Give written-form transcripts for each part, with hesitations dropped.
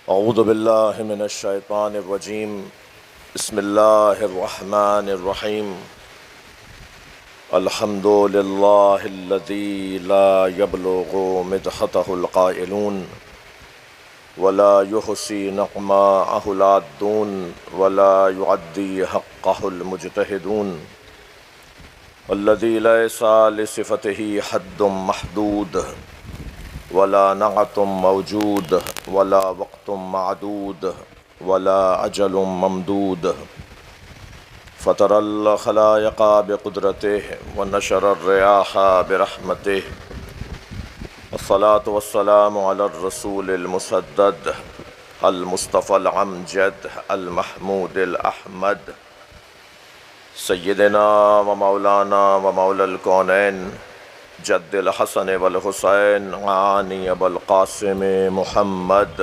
औज़ु बिल्लाहि मिनश शैतानिर रजीम। बिस्मिल्लाहिर रहमानिर रहीम। अल्हम्दुलिल्लाहिल्लज़ी ला यब्लुगु मिदहतहुल क़ाइलून वला युहसी नक़्माअहुल आद्दून वला युअद्दी हक़्क़हुल मुज्तहिदून वल्लज़ी लैसा लिसिफ़तिही हद्दुम महदूद वला नअतुम मौजूद वला वक़्तुम मादूद वला अजलुम ममदूद फ़तरल ख़लाइक़ बिक़ुदरतिहि व नशरर रियाहा बिरहमतिहि वस्सलातु वस्सलामु अलर रसूलिल मुसद्दद अल मुस्तफ़ल अमजद अल महमूदिल अहमद सय्यदना व मौलाना व मौलल कौनैन जद्दिल हसन वल हुसैन आनी अबुल क़ासिम मुहम्मद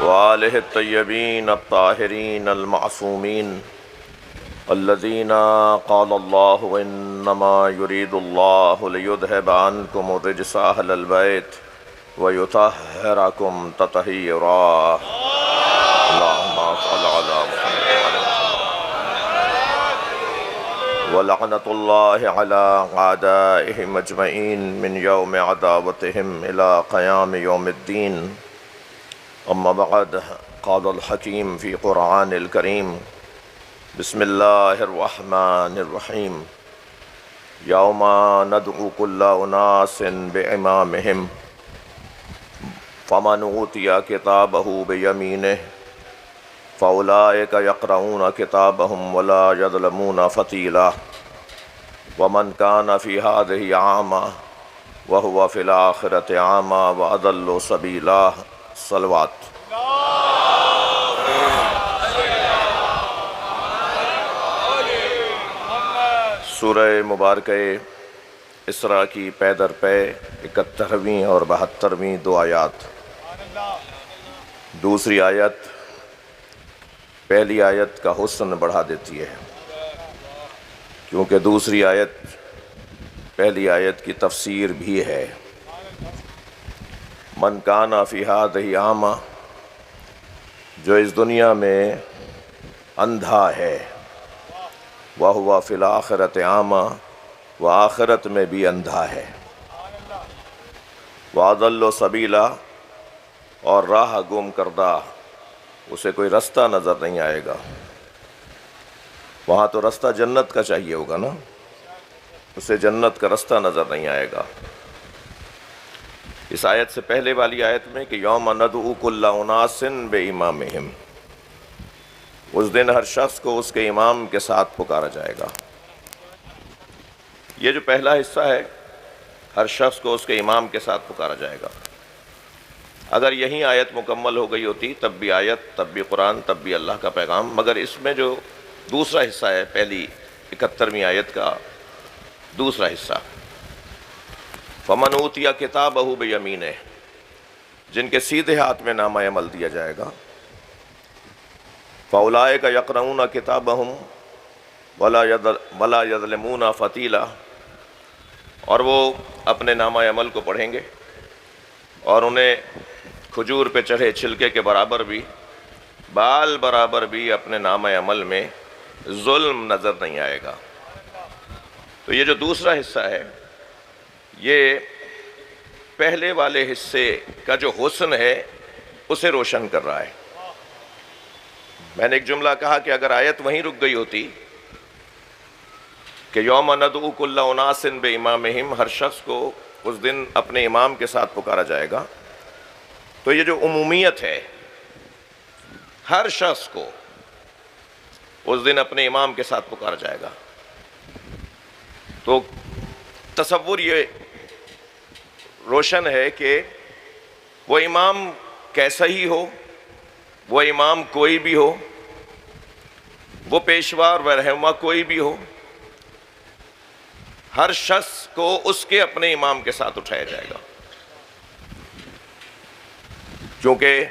व आलिहि तय्यबीन अत्ताहिरीन अल मासूमीन अल्लज़ीना क़ालल्लाहु इन्नमा युरीदुल्लाहु लियुज़हिबा अन्कुम अर्रिज्सा अहलल बैत व युतह्हिरकुम तत्हीरा। अल्लाहुम्मा सल्लि अला मुहम्मद व लअनतुल्लाहि अला अअदाइहिम अजमईन मिन यौमि अदावतिहिम इला क़याम यौमिद्दीन। अम्मा बअद क़ालल हकीम फ़ी क़ुरआनिल करीम बिस्मिल्लाहिर रहमानिर रहीम। यौमा नदउ कुल्ला उनासिन बिइमामिहिम फ़मन ऊतिया किताबहु बियमीनिहि फ़उलाइका यक़रऊन किताबहुम वला यज़लमून फ़तीला वमन कान फ़ी हाज़िहि आमा व हुवा फ़िल आख़िरति आमा व अज़ल्लु सबीला। सलवात। सूरह मुबारक इसरा की पैदर पे 71वीं और 72वीं दो आयात। दूसरी आयत पहली आयत का हुस्न बढ़ा देती है, क्योंकि दूसरी आयत पहली आयत की तफसीर भी है। मन काना फ़ी हाज़िही आमा, जो इस दुनिया में अंधा है, वह हुवा फ़िल आख़िरति आमा, वह आखिरत में भी अंधा है। वाज़ल्लो सबीला, और राह गुम करदा, उसे कोई रास्ता नज़र नहीं आएगा। वहाँ तो रास्ता जन्नत का चाहिए होगा ना, उसे जन्नत का रास्ता नज़र नहीं आएगा। इस आयत से पहले वाली आयत में कि यौम नदउ कुल्ला उनासिन बिइमामिहिम, उस दिन हर शख्स को उसके इमाम के साथ पुकारा जाएगा। ये जो पहला हिस्सा है, हर शख्स को उसके इमाम के साथ पुकारा जाएगा। अगर यही आयत मुकम्मल हो गई होती तब भी आयत, तब भी कुरान, तब भी अल्लाह का पैगाम। मगर इसमें जो दूसरा हिस्सा है, पहली 71वीं आयत का दूसरा हिस्सा, फ़मन ऊतिया किताबहु बियमीनिहि, जिनके सीधे हाथ में नामा अमल दिया जाएगा। फ़उलाइका यक़रऊन किताबहुम वला यज़लिमून फ़तीला, और वो अपने नामा अमल को पढ़ेंगे और उन्हें खजूर पे चढ़े छिलके के बराबर भी, बाल बराबर भी अपने नामा अमल में जुल्म नज़र नहीं आएगा। तो ये जो दूसरा हिस्सा है, ये पहले वाले हिस्से का जो हुस्न है उसे रोशन कर रहा है। मैंने एक जुमला कहा कि अगर आयत वहीं रुक गई होती कि यौम नदउ कुल्ला उनासिन बिइमामिहिम, हर शख्स को उस दिन अपने इमाम के साथ पुकारा जाएगा, तो ये जो उमूमियत है, हर शख्स को उस दिन अपने इमाम के साथ पुकारा जाएगा, तो तसव्वुर ये रोशन है कि वो इमाम कैसा ही हो, वो इमाम कोई भी हो, वो पेशवा व रहनुमा कोई भी हो, हर शख्स को उसके अपने इमाम के साथ उठाया जाएगा। क्योंकि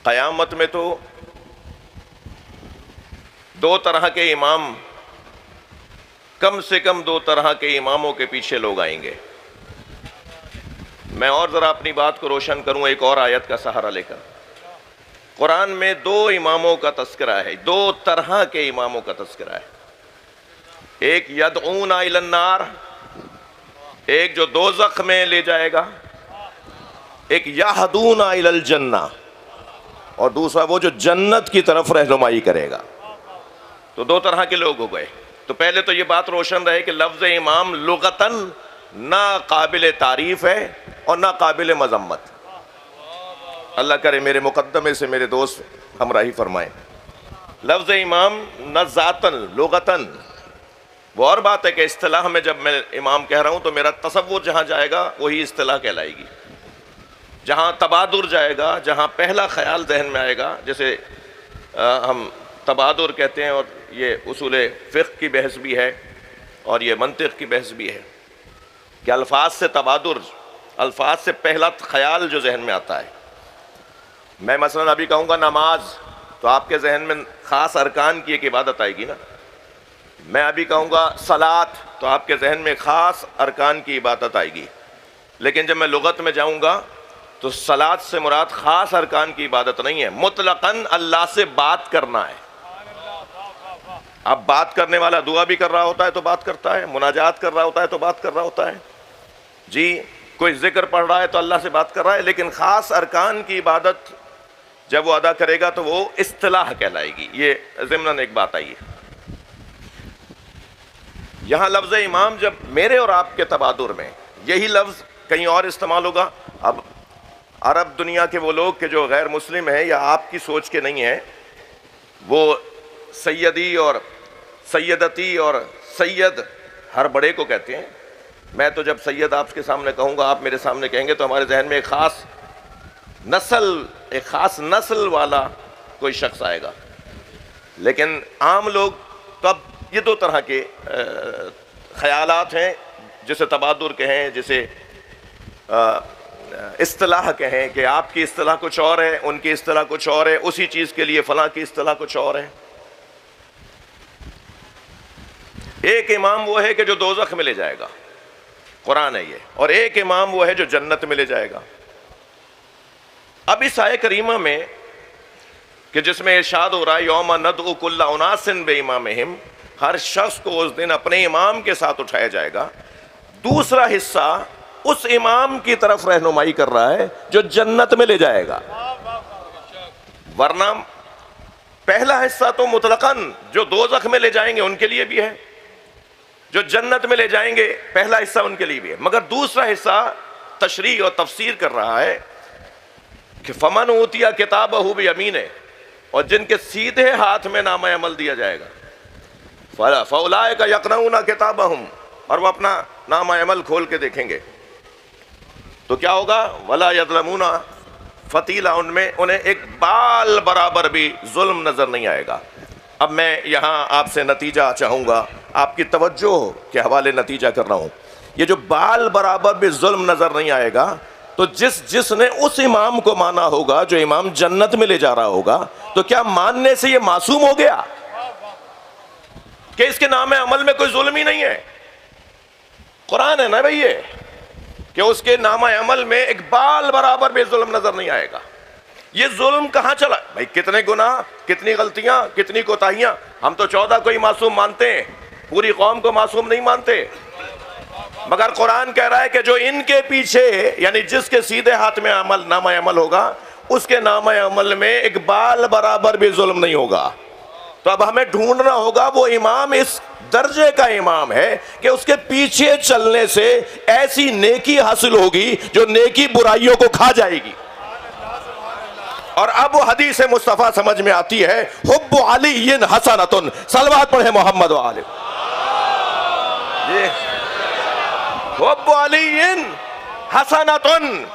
क़यामत में तो दो तरह के इमाम कम से कम 2 तरह के इमामों के पीछे लोग आएंगे। मैं और ज़रा अपनी बात को रोशन करूं एक और आयत का सहारा लेकर। कुरान में 2 इमामों का तस्करा है, 2 तरह के इमामों का तस्करा है। एक यदऊना इलन्नार, एक जो दोज़ख में ले जाएगा, एक यहदूना इलल जन्ना, और दूसरा वो जो जन्नत की तरफ रहनुमाई करेगा। तो 2 तरह के लोग हो गए। तो पहले तो ये बात रोशन रहे कि लफ्ज़ इमाम लुगतन ना काबिल तारीफ़ है और ना काबिल मज़म्मत। अल्लाह करे मेरे मुकद्दमे से मेरे दोस्त हमराही फरमाएं। लफ्ज़ इमाम न ज़ातन लुगतन, वो और बात है कि इस्तिलाह में जब मैं इमाम कह रहा हूँ तो मेरा तसव्वुर जहाँ जाएगा वही इस्तिलाह कहलाएगी। जहाँ तबादुर जाएगा, जहाँ पहला ख्याल जहन में आएगा, जैसे हम तबादुर कहते हैं, और ये उसूल फ़िक़्ह की बहस भी है और ये मंतिक़ की बहस भी है कि अल्फाज से तबादुर, अल्फाज से पहला ख्याल जो जहन में आता है। मैं मसलन अभी कहूँगा नमाज, तो आपके जहन में ख़ास अरकान की एक इबादत आएगी ना। मैं अभी कहूँगा सलात, तो आपके जहन में ख़ास अरकान की इबादत आएगी। लेकिन जब मैं लुगत में जाऊँगा तो सलात से मुराद ख़ास अरकान की इबादत नहीं है, मुतलक़न अल्लाह से बात करना है। अब बात करने वाला दुआ भी कर रहा होता है तो बात करता है, मुनाजात कर रहा होता है तो बात कर रहा होता है जी, कोई जिक्र पढ़ रहा है तो अल्लाह से बात कर रहा है। लेकिन ख़ास अरकान की इबादत जब वो अदा करेगा तो वो इस्तिलाह कहलाएगी। ये ज़िम्नन एक बात आई है। यहाँ लफ्ज़ इमाम जब मेरे और आपके तबादुर में यही लफ्ज़ कहीं और इस्तेमाल होगा। अब अरब दुनिया के वो लोग के जो गैर मुस्लिम हैं या आपकी सोच के नहीं हैं, वो सैयदी और सैयदती और सैयद हर बड़े को कहते हैं। मैं तो जब सैयद आपके सामने कहूँगा, आप मेरे सामने कहेंगे, तो हमारे जहन में एक ख़ास नस्ल वाला कोई शख्स आएगा। लेकिन आम लोग तो अब ये 2 तरह के ख़यालात हैं, जिसे तबादुर कहें, जिसे इस्तिलाह कहें कि आपकी इस्तिलाह कुछ और है, उनकी इस्तिलाह कुछ और है, उसी चीज़ के लिए फ़लाँ की इस्तिलाह कुछ और है। एक इमाम वो है कि जो दोज़ख में ले जाएगा, कुरान है ये, और एक इमाम वो है जो जन्नत में ले जाएगा। अब इस आय करीमा में कि जिसमें इरशाद हो रहा है यौम नदउ कुल्ला उनासिन बिइमामिहिम, हर शख्स को उस दिन अपने इमाम के साथ उठाया जाएगा। दूसरा हिस्सा उस इमाम की तरफ रहनुमाई कर रहा है जो जन्नत में ले जाएगा। वरना पहला हिस्सा तो मुतलकन जो दोज़ख में ले जाएंगे उनके लिए भी है, जो जन्नत में ले जाएंगे पहला हिस्सा उनके लिए भी है। मगर दूसरा हिस्सा तशरीह और तफसीर कर रहा है कि फमन ऊतिया किताबहु बियमीने, और जिनके सीधे हाथ में नामा अमल दिया जाएगा, फौलाइका यक़रऊना किताबहुम, और वो अपना नामा अमल खोल के देखेंगे तो क्या होगा, वला यज़लमूना फतीला, उनमें उन्हें एक बाल बराबर भी जुल्म नज़र नहीं आएगा। अब मैं यहाँ आपसे नतीजा चाहूँगा, आपकी तवज्जो के हवाले नतीजा कर रहा हूँ। ये जो बाल बराबर भी जुल्म नज़र नहीं आएगा, तो जिसने उस इमाम को माना होगा जो इमाम जन्नत में ले जा रहा होगा, तो क्या मानने से ये मासूम हो गया कि इसके नाम अमल में कोई जुल्म ही नहीं है? कुरान है ना भाई ये, कि उसके नामा अमल में एक बाल बराबर भी जुल्म नजर नहीं आएगा। ये जुल्म कहाँ चला भाई? कितने गुनाह, कितनी गलतियां, कितनी कोताहियां। हम तो 14 को ही मासूम मानते हैं, पूरी कौम को मासूम नहीं मानते। मगर कुरान कह रहा है कि जो इनके पीछे, यानी जिसके सीधे हाथ में अमल नामा अमल होगा, उसके नामा अमल में एक बाल बराबर भी जुल्म नहीं होगा। तो अब हमें ढूंढना होगा वो इमाम इस दर्जे का इमाम है कि उसके पीछे चलने से ऐसी नेकी हासिल होगी जो नेकी बुराइयों को खा जाएगी। और अब वो हदीस मुस्तफ़ा समझ में आती है, हुब्बु अलीय्यिन हसनतुन, सलवात पढ़े मोहम्मद व आले। ये हुब्बु अलीय्यिन हसनतुन,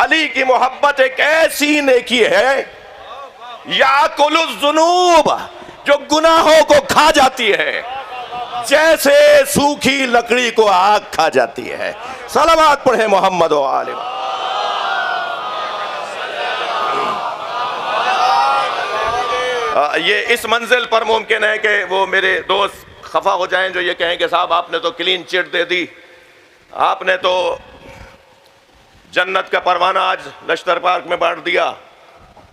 अली की मोहब्बत एक ऐसी नेकी है, याकुलु ज़ुनूब, जो गुनाहों को खा जाती है, जैसे सूखी लकड़ी को आग खा जाती है। सलावत पढ़े मोहम्मद व आले। ये इस मंजिल पर मुमकिन है कि वो मेरे दोस्त खफा हो जाएं, जो ये कहें कि साहब आपने तो क्लीन चिट दे दी, आपने तो जन्नत का परवाना आज लश्कर पार्क में बांट दिया,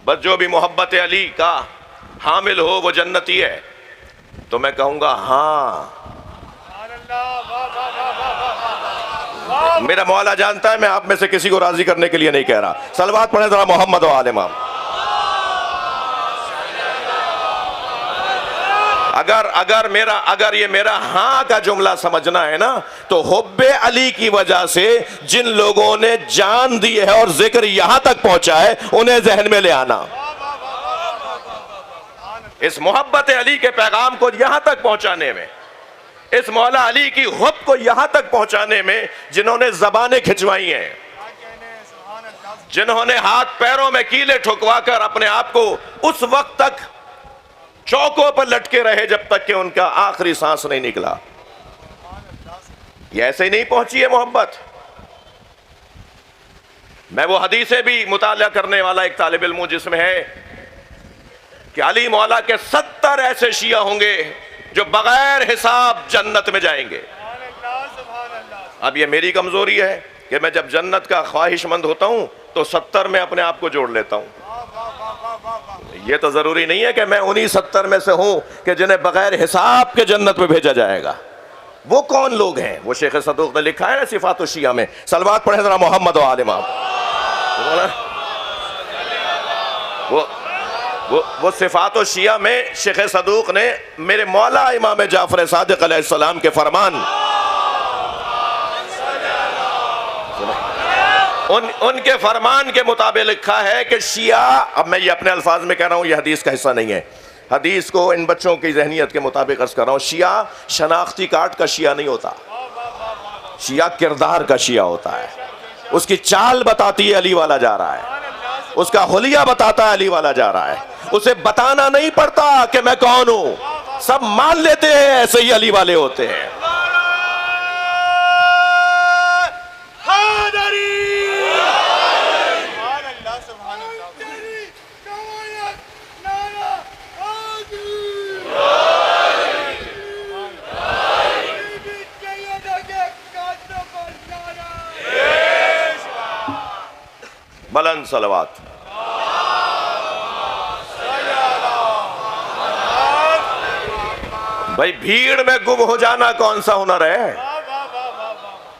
बस जो भी मोहब्बत अली का हामिल हो वो जन्नती है। तो मैं कहूंगा हाँ, मेरा मौला जानता है मैं आप में से किसी को राजी करने के लिए नहीं कह रहा। सलवात पढ़े जरा मोहम्मद व आले मोहम्मद। अगर ये मेरा हाँ का जुमला समझना है ना, तो हुब्बे अली की वजह से जिन लोगों ने जान दी है और जिक्र यहां तक पहुंचा है, उन्हें जहन में ले आना। इस मोहब्बत अली के पैगाम को यहां तक पहुंचाने में, इस मौला अली की हुब को यहां तक पहुंचाने में जिन्होंने जबानें खिंचवाई हैं, जिन्होंने हाथ पैरों में कीले ठुकवा कर अपने आप को उस वक्त तक चौकों पर लटके रहे जब तक कि उनका आखिरी सांस नहीं निकला, ये ऐसे ही नहीं पहुंची है मोहब्बत। मैं वो हदीसें भी मुताला करने वाला एक तालिब इल्म हूं जिसमें है कि अली मौला के 70 ऐसे शिया होंगे जो बगैर हिसाब जन्नत में जाएंगे। अब ये मेरी कमजोरी है कि मैं जब जन्नत का ख्वाहिशमंद होता हूं तो 70 में अपने आप को जोड़ लेता हूं। ये तो जरूरी नहीं है कि मैं उन्हीं 70 में से हूं कि जिन्हें बगैर हिसाब के जन्नत में भेजा जाएगा। वो कौन लोग हैं? वो शेख सदूक ने लिखा है ना सिफात शिया में। सलवात पढ़े जरा मोहम्मद व आले मोहम्मद। वो सिफात शिया में शेख सदूक ने मेरे मौला इमाम जाफर सादिक अलैहिस्सलाम के फरमान, उनके फरमान के मुताबिक लिखा है कि शिया, अब मैं ये अपने अल्फाज में कह रहा हूं, ये हदीस का हिस्सा नहीं है, हदीस को इन बच्चों की जहनियत के मुताबिक अर्ज कर रहा हूं। शिया शनाख्ती कार्ड का शिया नहीं होता, शिया किरदार का शिया होता है। उसकी चाल बताती है अली वाला जा रहा है, उसका हुलिया बताता है अली वाला जा रहा है, उसे बताना नहीं पड़ता कि मैं कौन हूं, सब मान लेते हैं ऐसे ही अली वाले होते हैं। बुलंद सलवात। भाई भीड़ में गुम हो जाना कौन सा हुनर है?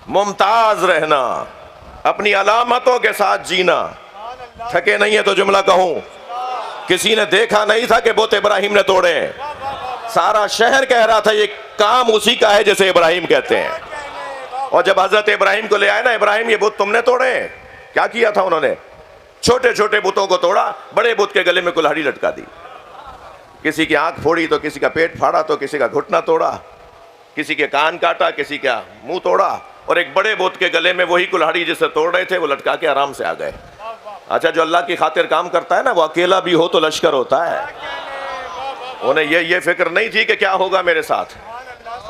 मुमताज रहना, अपनी अलामतों के साथ जीना। थके नहीं है तो जुमला कहूं, किसी ने देखा नहीं था कि बुत इब्राहिम ने तोड़े, सारा शहर कह रहा था ये काम उसी का है जैसे इब्राहिम कहते हैं। और जब हजरत इब्राहिम को ले आए ना, इब्राहिम ये बुत तुमने तोड़े, क्या किया था उन्होंने? छोटे छोटे बुतों को तोड़ा, बड़े बुत के गले में कुल्हाड़ी लटका दी, किसी की आंख फोड़ी तो किसी का पेट फाड़ा, तो किसी का घुटना तोड़ा, किसी के कान काटा, किसी का मुंह तोड़ा, और एक बड़े बुत के गले में वही कुल्हाड़ी जिससे तोड़ रहे थे वो लटका के आराम से आ गए। अच्छा, जो अल्लाह की खातिर काम करता है ना, वो अकेला भी हो तो लश्कर होता है। उन्हें ये फिक्र नहीं थी कि क्या होगा मेरे साथ।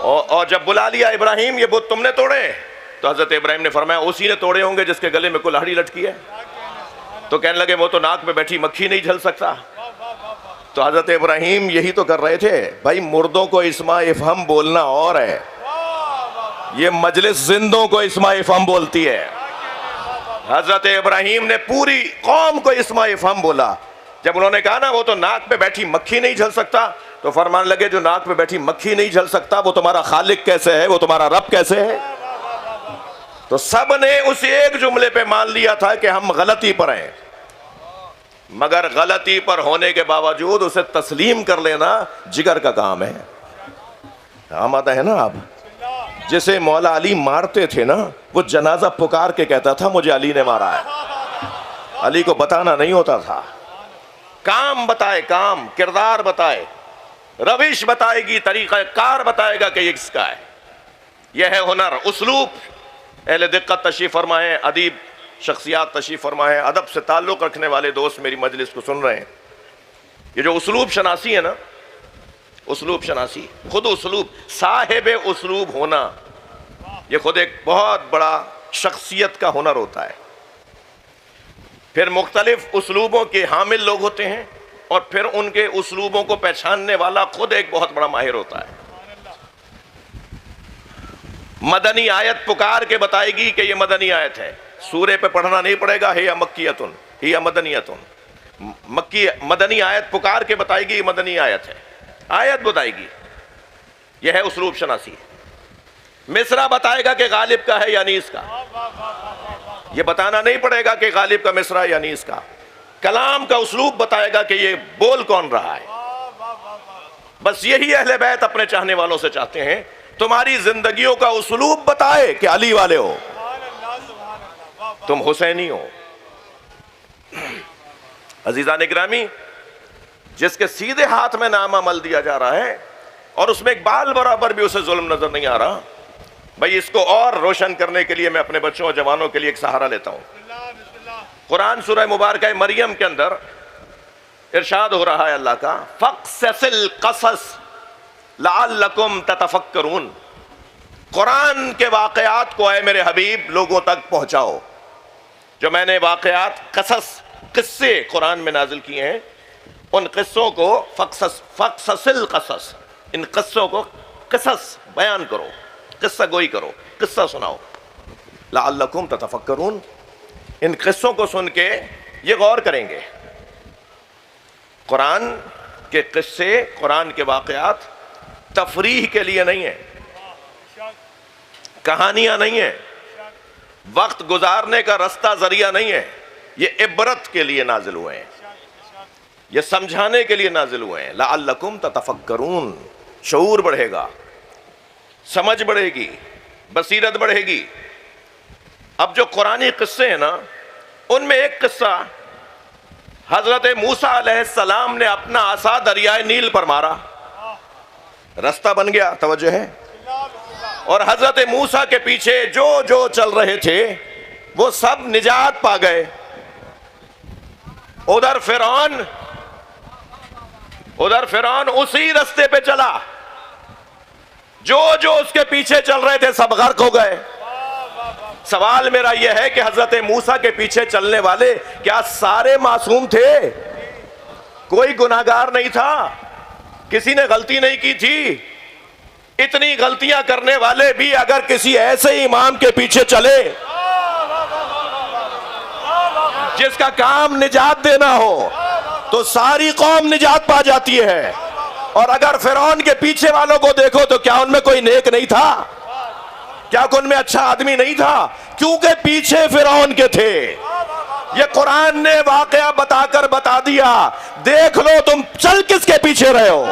और जब बुला लिया इब्राहिम ये बुत तुमने तोड़े, तो हजरत इब्राहिम ने फरमाया उसी ने तोड़े होंगे जिसके गले में कुल्हाड़ी लटकी है। तो कहने लगे वो तो नाक में बैठी मक्खी नहीं झल सकता। तो हजरत इब्राहिम यही तो कर रहे थे। भाई मुर्दों को इस्मा इफ़हम बोलना और है, ये मजलिस जिंदों को इस्मा इफ़हम बोलती है। हजरत इब्राहिम ने पूरी कौम को इस्मा इफ़हम बोला। जब उन्होंने कहा ना वो तो नाक पे बैठी मक्खी नहीं झल सकता, तो फरमान लगे जो नाक पे बैठी मक्खी नहीं झल सकता वो तुम्हारा खालिक कैसे है, वो तुम्हारा रब कैसे है? तो सब ने उस एक जुमले पे मान लिया था कि हम गलती पर हैं, मगर गलती पर होने के बावजूद उसे तस्लीम कर लेना जिगर का काम है। आमादा है ना आप? जिसे मौला अली मारते थे ना, वो जनाजा पुकार के कहता था मुझे अली ने मारा है। अली को बताना नहीं होता था। काम बताए, काम किरदार बताए, रविश बताएगी, तरीका कार बताएगा कि ये किसका है। यह है हुनर, उसलूब। अहले दिक्कत तशरीफ फरमाए, अदीब शख्सियात तशरीफ फरमाए, अदब से ताल्लुक़ रखने वाले दोस्त मेरी मजलिस को सुन रहे हैं। ये जो उसलूब शनासी है ना, उसलूब शनासी, खुद उसलूब, साहिब उसलूब होना, ये खुद एक बहुत बड़ा शख्सियत का हुनर होता है। फिर मुख्तलिफ उसलूबों के हामिल लोग होते हैं, और फिर उनके उसलूबों को पहचानने वाला खुद एक बहुत बड़ा माहिर होता है। मदनी आयत पुकार के बताएगी कि ये मदनी आयत है। सूरे पे पढ़ना नहीं पड़ेगा, हे या मक्कियतुन हे या मदनियतुन। मक्की मदनी आयत पुकार के बताएगी ये मदनी आयत है, आयत बताएगी। यह है उसलूब शनासी। मिसरा बताएगा कि गालिब का है या नीस का, यह बताना नहीं पड़ेगा कि गालिब का मिसरा या नीस का। कलाम का उसलूब बताएगा कि ये बोल कौन रहा है। बस यही अहले बैत अपने चाहने वालों से चाहते हैं, तुम्हारी जिंदगियों का उसलूब बताए कि अली वाले हो, तुम हुसैनी हो। अजीजा निगरामी, जिसके सीधे हाथ में नामा मल दिया जा रहा है और उसमें एक बाल बराबर भी उसे जुल्म नजर नहीं आ रहा, भाई इसको और रोशन करने के लिए मैं अपने बच्चों और जवानों के लिए एक सहारा लेता हूं। कुरान सूरह मुबारक मरियम के अंदर इरशाद हो रहा है अल्लाह का, फ़क़्ससिल क़सस लअल्लकुम ततफ़क्करून। कुरान के वाक़यात को ऐ मेरे हबीब लोगों तक पहुंचाओ। जो मैंने वाक़यात क़सस किस्से कुरान में नाजिल किए हैं, उन किस्सों को फ़क़्ससिल क़सस, इन किस्सों को क़सस बयान करो, किस्सा गोई करो, किस्सा सुनाओ। लअल्लकुम ततफ़क्करून, इन किस्सों को सुन के ये गौर करेंगे। कुरान के किस्से, कुरान के वाक़यात तफरीह के लिए नहीं है, कहानियां नहीं है, वक्त गुजारने का रास्ता जरिया नहीं है। ये इबरत के लिए नाजिल हुए हैं, ये समझाने के लिए नाजिल हुए हैं। लअल्लकुम ततफ़क्करून, शऊर बढ़ेगा, समझ बढ़ेगी, बसीरत बढ़ेगी। अब जो कुरानी किस्से हैं ना, उनमें एक किस्सा, हजरत मूसा अलैहिस्सलाम ने अपना आसा दरियाए नील पर मारा, रास्ता बन गया, तवज्जो है। और हजरत मूसा के पीछे जो जो चल रहे थे वो सब निजात पा गए। उधर फिरौन उसी रास्ते पे चला, जो जो उसके पीछे चल रहे थे सब गर्क हो गए। सवाल मेरा यह है कि हजरत मूसा के पीछे चलने वाले क्या सारे मासूम थे? कोई गुनाहगार नहीं था, किसी ने गलती नहीं की थी। इतनी गलतियां करने वाले भी अगर किसी ऐसे इमाम के पीछे चले जिसका काम निजात देना हो, तो सारी कौम निजात पा जाती है। और अगर फिरौन के पीछे वालों को देखो तो क्या उनमें कोई नेक नहीं था? क्या उनमें अच्छा आदमी नहीं था? क्योंकि पीछे फिरौन के थे। ये कुरान ने वाकया बताकर बता दिया, देख लो तुम चल किसके पीछे रहे हो।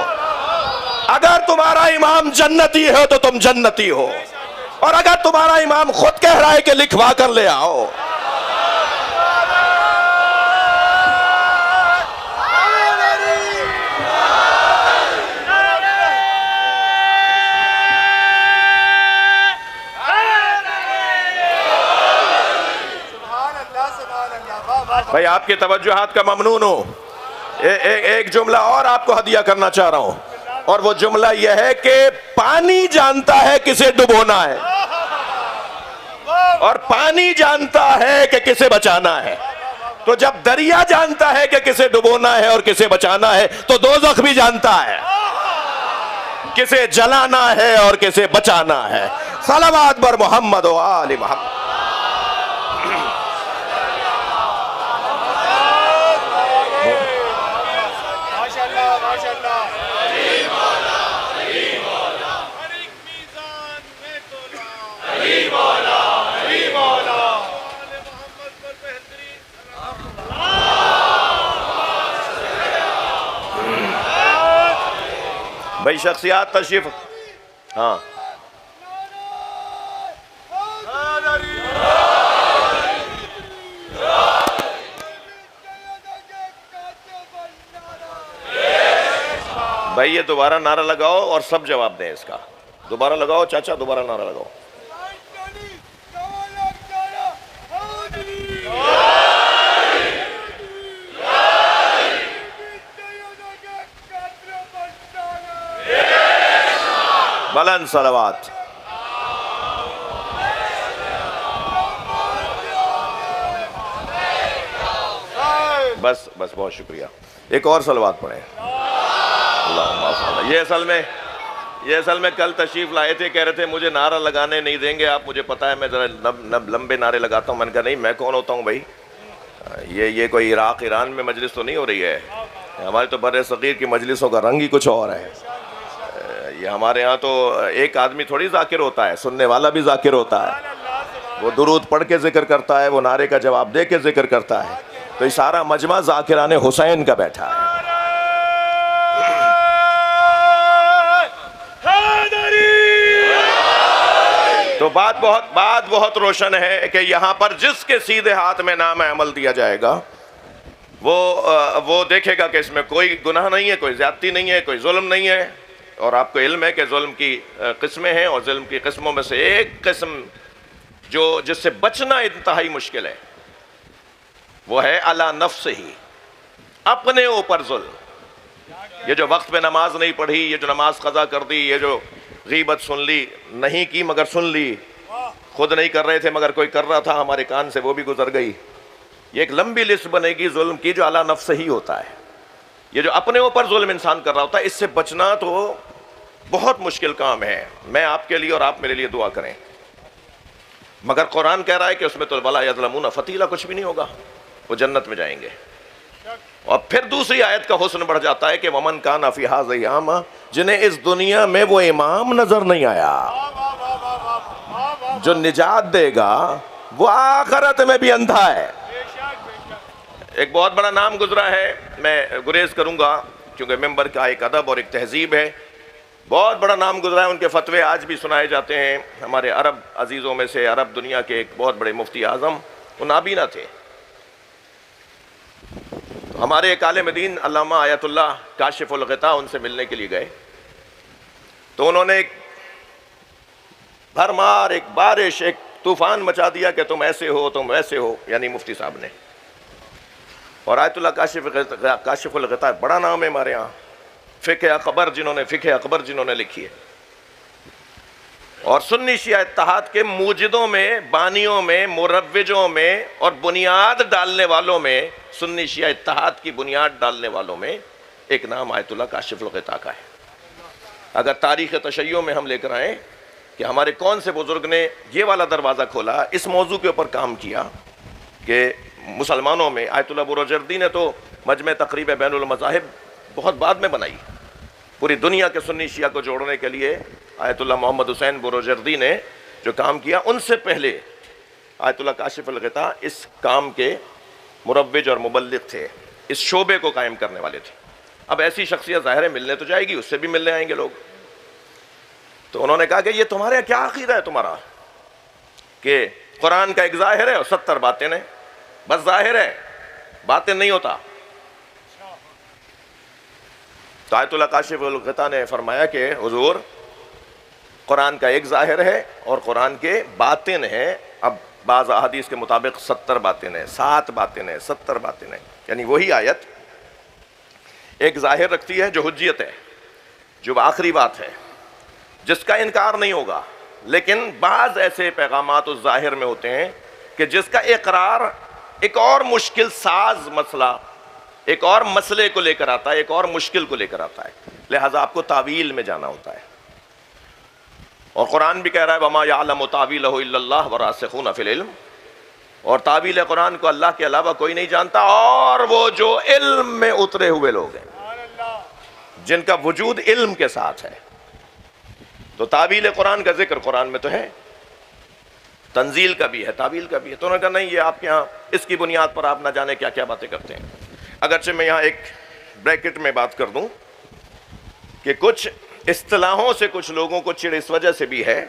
अगर तुम्हारा इमाम जन्नती हो तो तुम जन्नती हो, और अगर तुम्हारा इमाम खुद कह रहा है कि लिखवा कर ले आओ। भाई आपके तवज्जुहात का ममनून हो। एक जुमला और आपको हदिया करना चाह रहा हूं, और वो जुमला यह है कि पानी जानता है किसे डुबोना है, और पानी जानता है कि किसे बचाना है। तो जब दरिया जानता है कि किसे डुबोना है और किसे बचाना है, तो दोज़ख भी जानता है किसे जलाना है और किसे बचाना है। सलावत बर मोहम्मद व आले मोहम्मद। भाई शख्सियात तशरीफ, हाँ भाई ये दोबारा नारा लगाओ और सब जवाब दें इसका। दोबारा लगाओ चाचा, दोबारा नारा लगाओ। बुलंद सलावत। बस बस, बहुत शुक्रिया। एक और सलावत पढ़े। ये असल में ये असल में कल तशरीफ़ लाए थे, कह रहे थे मुझे नारा लगाने नहीं देंगे आप, मुझे पता है मैं ज़रा लंबे नारे लगाता हूँ। मैंने कहा नहीं, मैं कौन होता हूँ भाई, ये कोई इराक ईरान में मजलिस तो नहीं हो रही है। हमारे तो बर्रे सगीर की मजलिसों का रंग ही कुछ और है। ये हमारे यहाँ तो एक आदमी थोड़ी जाकिर होता है, सुनने वाला भी जाकिर होता है। वो दुरूद पढ़ के जिक्र करता है, वो नारे का जवाब दे के जिक्र करता है। तो ये सारा मजमा जाकिराने हुसैन का बैठा है। तो बात बहुत रोशन है कि यहाँ पर जिसके सीधे हाथ में नाम अमल दिया जाएगा वो देखेगा कि इसमें कोई गुनाह नहीं है, कोई ज्यादती नहीं है, कोई जुल्म नहीं है। और आपको इल्म है कि जुल्म की किस्में हैं, और जुल्म की किस्मों में से एक किस्म जिससे बचना इंतहाई मुश्किल है वो है अला नफ्स ही, अपने ऊपर जुल्म। ये जो वक्त पे नमाज नहीं पढ़ी, ये जो नमाज कज़ा कर दी, ये जो गीबत सुन ली, नहीं की मगर सुन ली, खुद नहीं कर रहे थे मगर कोई कर रहा था हमारे कान से, वो भी गुजर गई। ये एक लंबी लिस्ट बनेगी जुल्म की, जो अला नफ्स ही होता है। ये जो अपने ऊपर जुल्म इंसान कर रहा होता है, इससे बचना तो बहुत मुश्किल काम है। मैं आपके लिए और आप मेरे लिए दुआ करें। मगर कुरान कह रहा है कि उसमें तो वला यज़लमून फतीला, कुछ भी नहीं होगा, वो जन्नत में जाएंगे। और फिर दूसरी आयत का हुस्न बढ़ जाता है कि वमन काना फी हाज़िही आमा, जिन्हें इस दुनिया में वो इमाम नजर नहीं आया जो निजात देगा, वो आखिरत में भी अंधा है। एक बहुत बड़ा नाम गुजरा है, मैं गुरेज करूंगा क्योंकि मेंबर का एक अदब और एक तहजीब है। बहुत बड़ा नाम गुजरा है, उनके फतवे आज भी सुनाए जाते हैं। हमारे अरब अजीज़ों में से, अरब दुनिया के एक बहुत बड़े मुफ्ती आज़म, वो नाबीना थे। तो हमारे एक आलिम दीन अल्लामा आयतुल्लाह काशिफुल ग़िता उनसे मिलने के लिए गए, तो उन्होंने एक भरमार, एक बारिश, एक तूफान मचा दिया कि तुम ऐसे हो, तुम वैसे हो, यानी मुफ्ती साहब ने। और आयतुल्लाह काशिफुल ग़िता बड़ा नाम है हमारे यहाँ। फ़िक़्ह अकबर जिन्होंने लिखी है, और सुन्नी शिया इत्तेहाद के मूजिदों में, बानियों में, मुरव्विजों में और बुनियाद डालने वालों में, सुन्नी शिया इत्तेहाद की बुनियाद डालने वालों में एक नाम आयतुल्लाह काशिफुल ग़िता का है। अगर तारीख़ तशय्यो में हम लेकर आएँ कि हमारे कौन से बुज़ुर्ग ने ये वाला दरवाज़ा खोला, इस मौजू के ऊपर काम किया कि मुसलमानों में आयतुल्लाह बुरोजर्दी ने तो मजमे तक़रीब बैनुल मज़ाहिब बहुत बाद में बनाई। पूरी दुनिया के सुन्नी शिया को जोड़ने के लिए आयतुल्लाह मोहम्मद हुसैन बुरोजर्दी ने जो काम किया, उनसे पहले आयतुल्लाह काशिफुल ग़िता इस काम के मुरव्विज और मुबल्लिग थे, इस शोबे को कायम करने वाले थे। अब ऐसी शख्सियत ज़ाहिर है मिलने तो जाएगी, उससे भी मिलने आएंगे लोग। तो उन्होंने कहा कि ये तुम्हारे क्या अक़ीदा है तुम्हारा कि कुरान का एक ज़ाहिर है और 70 बातिन है, बस ज़ाहिर है, बातिन नहीं होता। तो आयतुल्लाह काशिफुल ग़िता ने फरमाया कि हुज़ूर, कुरान का एक ज़ाहिर है और कुरान के बातिन है। अब बाज़ अहादीस के मुताबिक 70 बातिन है, 7 बातिन है, 70 बातिन है, यानी वही आयत एक ज़ाहिर रखती है जो हुज्जियत है, जो आखिरी बात है, जिसका इनकार नहीं होगा। लेकिन बाज़ ऐसे पैगामात उस ज़ाहिर में होते हैं कि जिसका इकरार एक और मुश्किल साज मसला, एक और मसले को लेकर आता है, एक और मुश्किल को लेकर आता है। लिहाजा आपको तावील में जाना होता है। और कुरान भी कह रहा है वमा यअलमु तावीलहु इल्लल्लाह व रासिखून फिल इल्म, और तावील कुरान को अल्लाह के अलावा कोई नहीं जानता, और वो जो इल्म में उतरे हुए लोग हैं, जिनका वजूद इल्म के साथ है। तो तावील कुरान का जिक्र कुरान में तो है, तंजील का भी है, तावील का भी है। तो उन्होंने कहा नहीं, ये आपके यहाँ इसकी बुनियाद पर आप ना जाने क्या क्या बातें करते हैं। अगरचे मैं यहाँ एक ब्रैकेट में बात कर दूँ कि कुछ इस्तिलाहों से कुछ लोगों को चिड़ इस वजह से भी है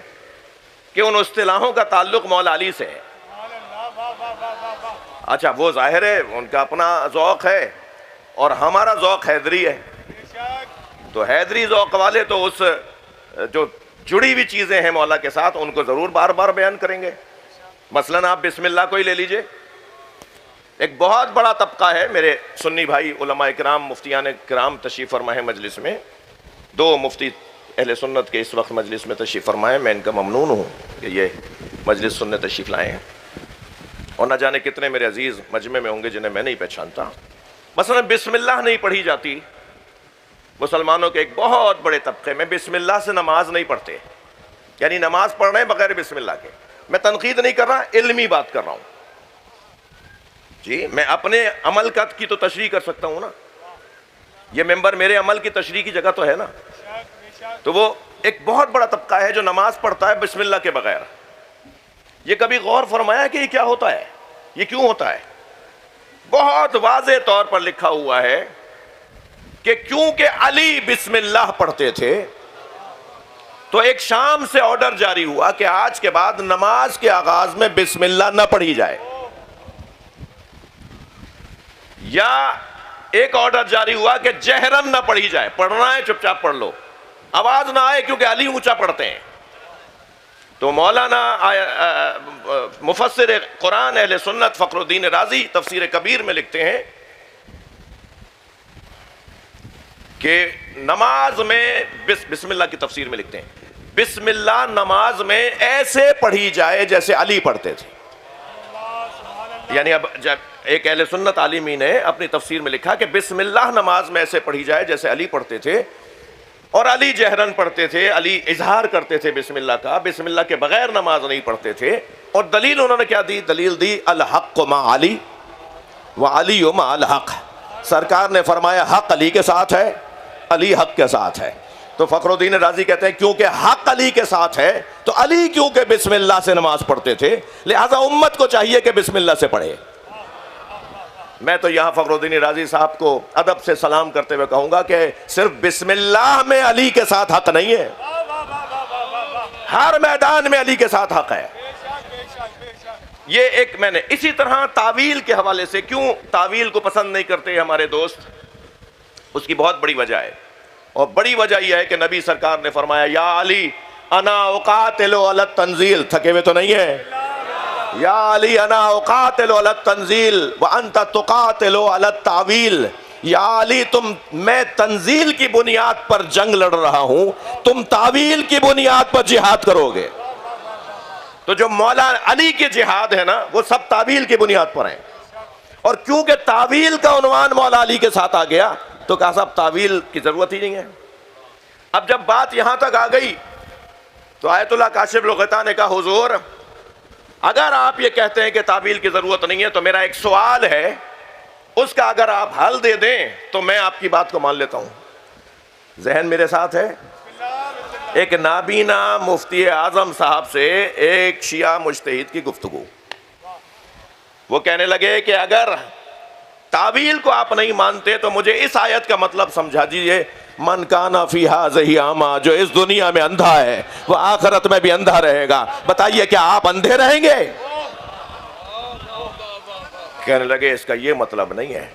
कि उन इस्तिलाहों का ताल्लुक मौला अली से है। अच्छा, वो जाहिर है उनका अपना ज़ौक़ है और हमारा ज़ौक़ हैदरी है। तो हैदरी ज़ौक़ वाले तो उस जो जुड़ी हुई चीज़ें हैं मौला के साथ, उनको ज़रूर बार बार बयान करेंगे। मसलन आप बिस्मिल्लाह को ही ले लीजिए। एक बहुत बड़ा तबका है मेरे सुन्नी भाई उलमा इकराम, मुफ्तियान इकराम तशरीफ़ फरमा है मजलिस में। 2 मुफ्ती अहले सुन्नत के इस वक्त मजलिस में तशरीफ़ फरमाए। मैं इनका ममनून हूँ कि ये मजलिस सुनने तशरीफ़ लाए हैं, और न जाने कितने मेरे अजीज़ मजमे में होंगे जिन्हें मैं नहीं पहचानता। मसलन बिस्मिल्लाह नहीं पढ़ी जाती, मुसलमानों के एक बहुत बड़े तबके में बिस्मिल्लाह से नमाज नहीं पढ़ते, यानी नमाज पढ़ रहे हैं बगैर बिस्मिल्लाह के। मैं तनकीद नहीं कर रहा, इल्मी बात कर रहा हूं जी। मैं अपने अमल की तो तशरीह कर सकता हूं ना, ये मेंबर मेरे अमल की तशरीह की जगह तो है ना। तो वो एक बहुत बड़ा तबका है जो नमाज पढ़ता है बिस्मिल्लाह के बगैर। ये कभी गौर फरमाया कि ये क्या होता है, ये क्यों होता है? बहुत वाज़े तौर पर लिखा हुआ है कि क्योंकि अली बिस्मिल्लाह पढ़ते थे, तो एक शाम से ऑर्डर जारी हुआ कि आज के बाद नमाज के आगाज में बिस्मिल्लाह न पढ़ी जाए, या एक ऑर्डर जारी हुआ कि जहरन न पढ़ी जाए, पढ़ना है चुपचाप पढ़ लो, आवाज ना आए क्योंकि अली ऊंचा पढ़ते हैं। तो मौलाना मुफस्सिर कुरान अहले सुन्नत फखरुद्दीन राजी तफसीर कबीर में लिखते हैं कि नमाज में बिस्मिल्लाह की तफसीर में लिखते हैं, बिस्मिल्लाह नमाज में ऐसे पढ़ी जाए जैसे अली पढ़ते थे। यानी अब जब एक अहले सुन्नत आलिमी ने अपनी तफसीर में लिखा कि बिस्मिल्लाह नमाज में ऐसे पढ़ी जाए जैसे अली पढ़ते थे, और अली जहरन पढ़ते थे, अली इजहार करते थे बिस्मिल्लाह का, बिस्मिल्लाह के बगैर नमाज नहीं पढ़ते थे। और दलील उन्होंने क्या दी? दलील दी अल हक़ मा अली व अली मा अल हक़। सरकार ने फरमाया हक़ अली के साथ है, अली हक़ के साथ है। तो फखरुद्दीन राजी कहते हैं क्योंकि हक़ अली के साथ है तो अली क्योंकि बिस्मिल्लाह से नमाज पढ़ते थे, लिहाजा उम्मत को चाहिए कि बिस्मिल्लाह से पढ़े। मैं तो यहाँ फखरुद्दीन राजी साहब को अदब से सलाम करते हुए कहूंगा कि सिर्फ बिस्मिल्लाह में अली के साथ हक नहीं है, हर मैदान में अली के साथ हक है। ये एक मैंने इसी तरह तावील के हवाले से, क्यों तावील को पसंद नहीं करते हमारे दोस्त, उसकी बहुत बड़ी वजह है। और बड़ी वजह यह है कि नबी सरकार ने फरमाया या अली अना उकातिलु अला तंजील, थके हुए तो नहीं है, या अली अना उकातिलु अला तंजील व अंत तुकातिलु अला तावील। या अली मैं तंजील की बुनियाद पर जंग लड़ रहा हूं, तुम तावील की बुनियाद पर जिहाद करोगे। तो जो मौला अली के जिहाद है ना, वो सब तावील की बुनियाद पर है। और क्योंकि तावील का उन्वान मौला अली के साथ आ गया तो कहा साहब तावील की जरूरत ही नहीं है। अब जब बात यहां तक आ गई तो आयतुल्लाह काशिफ लुग़ता ने कहा हुजूर अगर आप ये कहते हैं कि तावील की जरूरत नहीं है तो मेरा एक सवाल है, उसका अगर आप हल दे दें तो मैं आपकी बात को मान लेता हूं। जहन मेरे साथ है? एक नाबीना मुफ्ती आजम साहब से एक शिया मुज्तहिद की गुफ्तगू, वो कहने लगे कि अगर तावील को आप नहीं मानते तो मुझे इस आयत का मतलब समझा दीजिए, मन काना फी हाज़िही आमा, जो इस दुनिया में अंधा है वो आखिरत में भी अंधा रहेगा। बताइए क्या आप अंधे रहेंगे? कहने लगे इसका ये मतलब नहीं है।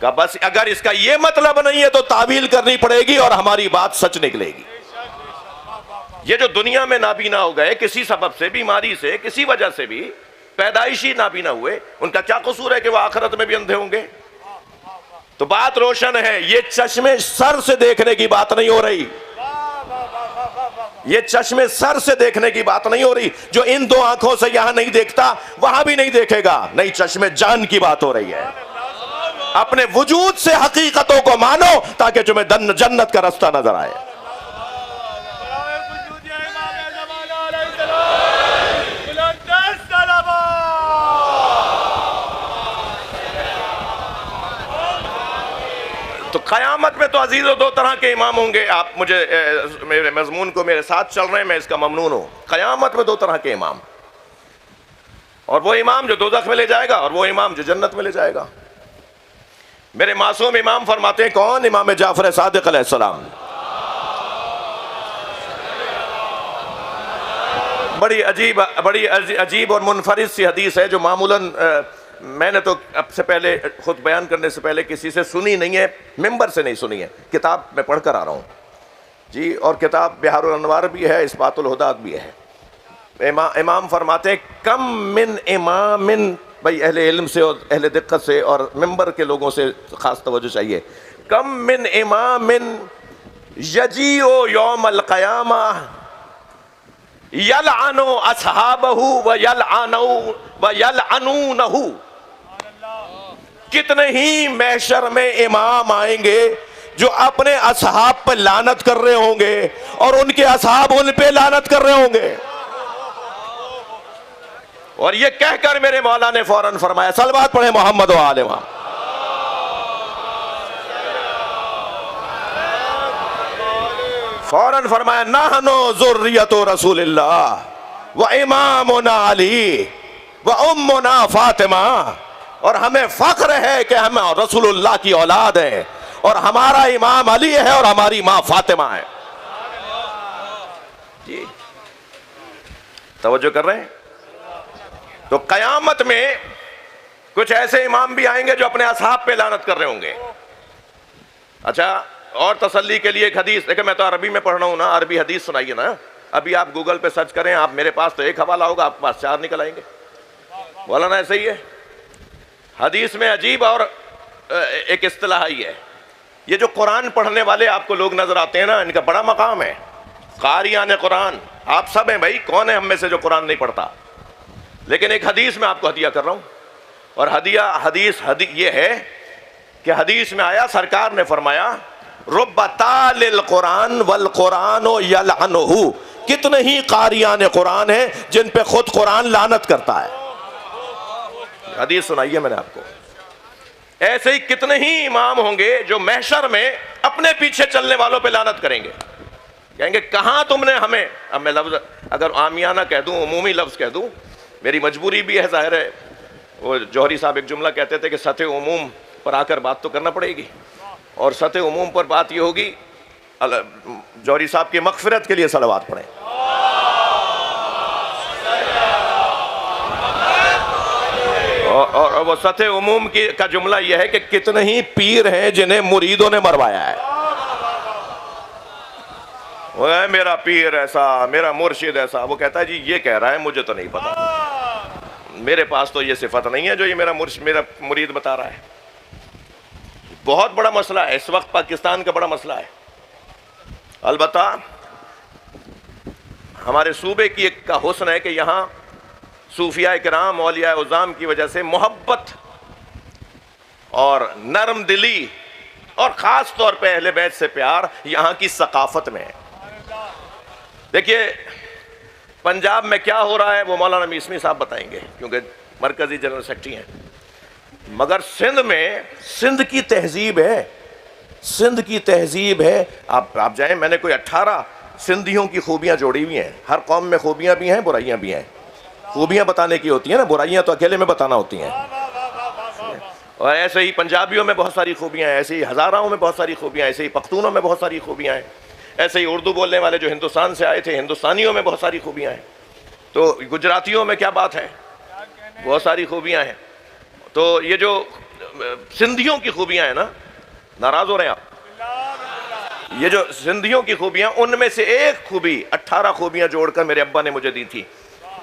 कहा बस अगर इसका ये मतलब नहीं है तो तावील करनी पड़ेगी और हमारी बात सच निकलेगी। ये जो दुनिया में नाबीना हो गए किसी सबब से, बीमारी से, किसी वजह से भी पैदाइशी नाबीना हुए, उनका क्या कसूर है कि वो आखिरत में भी अंधे होंगे? तो बात रोशन है, ये चश्मे सर से देखने की बात नहीं हो रही, ये चश्मे सर से देखने की बात नहीं हो रही। जो इन दो आंखों से यहां नहीं देखता वहां भी नहीं देखेगा, नहीं, चश्मे जान की बात हो रही है। अपने वजूद से हकीकतों को मानो ताकि तुम्हें जन्नत का रास्ता नजर आए। तो क़यामत में तो अजीज़ों दो तरह के इमाम होंगे। आप मुझे मेरे मजमून को मेरे साथ चल रहे हैं, मैं इसका ममनून हूँ। क़यामत में दो तरह के इमाम, और वो इमाम जो दोज़ख में ले जाएगा और वो इमाम जो जन्नत में ले जाएगा। मेरे मासूम इमाम फरमाते हैं, कौन? इमाम जाफर सादिक अलैहिस्सलाम। बड़ी अजीब और मुनफरिद सी हदीस है जो मामूलन मैंने तो अब से पहले खुद बयान करने से पहले किसी से सुनी नहीं है, मिंबर से नहीं सुनी है, किताब में पढ़ कर आ रहा हूँ जी। और किताब बिहारुल अनवार भी है, इस्बातुल हुदात भी है। इमाम फरमाते हैं कम मिन इमामिन, भाई अहले इल्म से और अहले दिक्कत से और मिंबर के लोगों से ख़ास तवज्जो चाहिए। कम मिन इमामिन यजीओ यौमल क़यामा यलअनु अस्हाबहु व यलअनूनहु। कितने ही महशर में इमाम आएंगे जो अपने असहाब पर लानत कर रहे होंगे और उनके असहाब उन पे लानत कर रहे होंगे। और ये कहकर मेरे मौला ने फौरन फरमाया, सलवात पढ़े मोहम्मद व आले मोहम्मद। फौरन फरमाया, नहनु ज़ुर्रियतु रसूलिल्लाह व इमामुना अली व उम्मुना फातिमा। और हमें फख्र है कि हम रसूलुल्लाह की औलाद हैं और हमारा इमाम अली है और हमारी मां फातिमा है। जी तवज्जो कर रहे हैं? तो कयामत में कुछ ऐसे इमाम भी आएंगे जो अपने असहाब पे लानत कर रहे होंगे। अच्छा, और तसल्ली के लिए एक हदीस, देखिए मैं तो अरबी में पढ़ रहा हूं ना, अरबी हदीस सुनाइए ना। अभी आप गूगल पे सर्च करें, आप मेरे पास तो एक हवाला होगा, आपके पास 4 निकल आएंगे। बोला ना, ऐसे ही है। हदीस में अजीब और एक इस्तिलाह ही है। ये जो कुरान पढ़ने वाले आपको लोग नजर आते हैं ना, इनका बड़ा मकाम है। कारियाने कुरान आप सब हैं भाई, कौन है हम में से जो कुरान नहीं पढ़ता? लेकिन एक हदीस में आपको हदिया कर रहा हूं, और हदीस ये है कि हदीस में आया, सरकार ने फरमाया, रुब्बा तालिल कुरान वल कुरानो यलअनुहु। कितने ही कारियाने कुरान है जिन पे खुद कुरान लानत करता है। हदीस सुनाइए मैंने आपको। ऐसे ही कितने ही इमाम होंगे जो महशर में अपने पीछे चलने वालों पे लानत करेंगे, कहेंगे कहां तुमने हमें। अब मैं लफ्ज अगर आमियाना कह दूं, उमूमी लफ्ज कह दूं, मेरी मजबूरी भी है, जाहिर है। वो जौहरी साहब एक जुमला कहते थे कि सतह उमूम पर आकर बात तो करना पड़ेगी, और सतह उमूम पर बात ये होगी, जौहरी साहब की मग़फ़िरत के लिए सलवात पढ़ें। और वो सतह उमूम की का जुमला यह है कि कितने ही पीर हैं जिन्हें मुरीदों ने मरवाया है। वो है मेरा पीर ऐसा, मेरा मुर्शिद ऐसा। वो कहता है जी ये कह रहा है, मुझे तो नहीं पता, मेरे पास तो ये सिफत नहीं है जो ये मेरा मुरीद बता रहा है। बहुत बड़ा मसला है इस वक्त, पाकिस्तान का बड़ा मसला है। अलबत्ता हमारे सूबे की एक का हुस्न है कि यहाँ सूफिया किराम औलिया उज़ाम की वजह से मोहब्बत और नरम दिली और ख़ास तौर पे अहले बैत से प्यार यहाँ की सकाफत में है। देखिए पंजाब में क्या हो रहा है वो मौलाना मीसमी साहब बताएंगे, क्योंकि मरकज़ी जनरल सेक्रेटरी हैं। मगर सिंध में, सिंध की तहजीब है, सिंध की तहजीब है। आप जाएं, मैंने कोई 18 सिंधियों की खूबियाँ जोड़ी हुई हैं। हर कौम में खूबियाँ भी हैं, बुराइयाँ भी हैं। खूबियाँ बताने की होती हैं ना, बुराइयाँ तो अकेले में बताना होती हैं। और ऐसे ही पंजाबियों में बहुत सारी खूबियाँ हैं, ऐसे ही हज़ाराओं में बहुत सारी खूबियाँ, ऐसे ही पख्तूनों में बहुत सारी खूबियाँ हैं, ऐसे ही उर्दू बोलने वाले जो हिंदुस्तान से आए थे हिंदुस्तानियों में बहुत सारी खूबियाँ हैं। तो गुजरातियों में क्या बात है, बहुत सारी खूबियाँ हैं। तो ये जो सिंधियों की खूबियाँ हैं ना, नाराज़ हो रहे हैं आप? ये जो सिंधियों की खूबियाँ, उनमें से एक खूबी, 18 खूबियाँ जोड़कर मेरे अब्बा ने मुझे दी थी।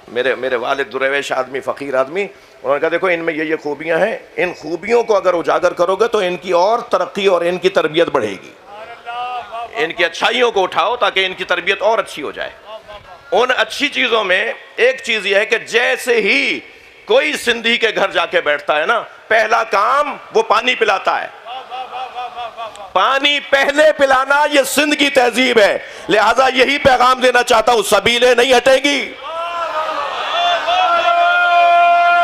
मेरे वालिद दुरवेश आदमी, फ़कीर आदमी, उन्होंने कहा देखो इनमें ये खूबियाँ हैं, इन खूबियों को अगर उजागर करोगे तो इनकी और तरक्की और इनकी तरबियत बढ़ेगी। इनकी अच्छाइयों को उठाओ ताकि इनकी तरबियत और अच्छी हो जाए। उन अच्छी चीज़ों में एक चीज़ यह है कि जैसे ही कोई सिंधी के घर जाके बैठता है ना, पहला काम वो पानी पिलाता है। पानी पहले पिलाना ये सिंध की तहजीब है। लिहाजा यही पैगाम देना चाहता हूं, सबीलें नहीं हटेंगी,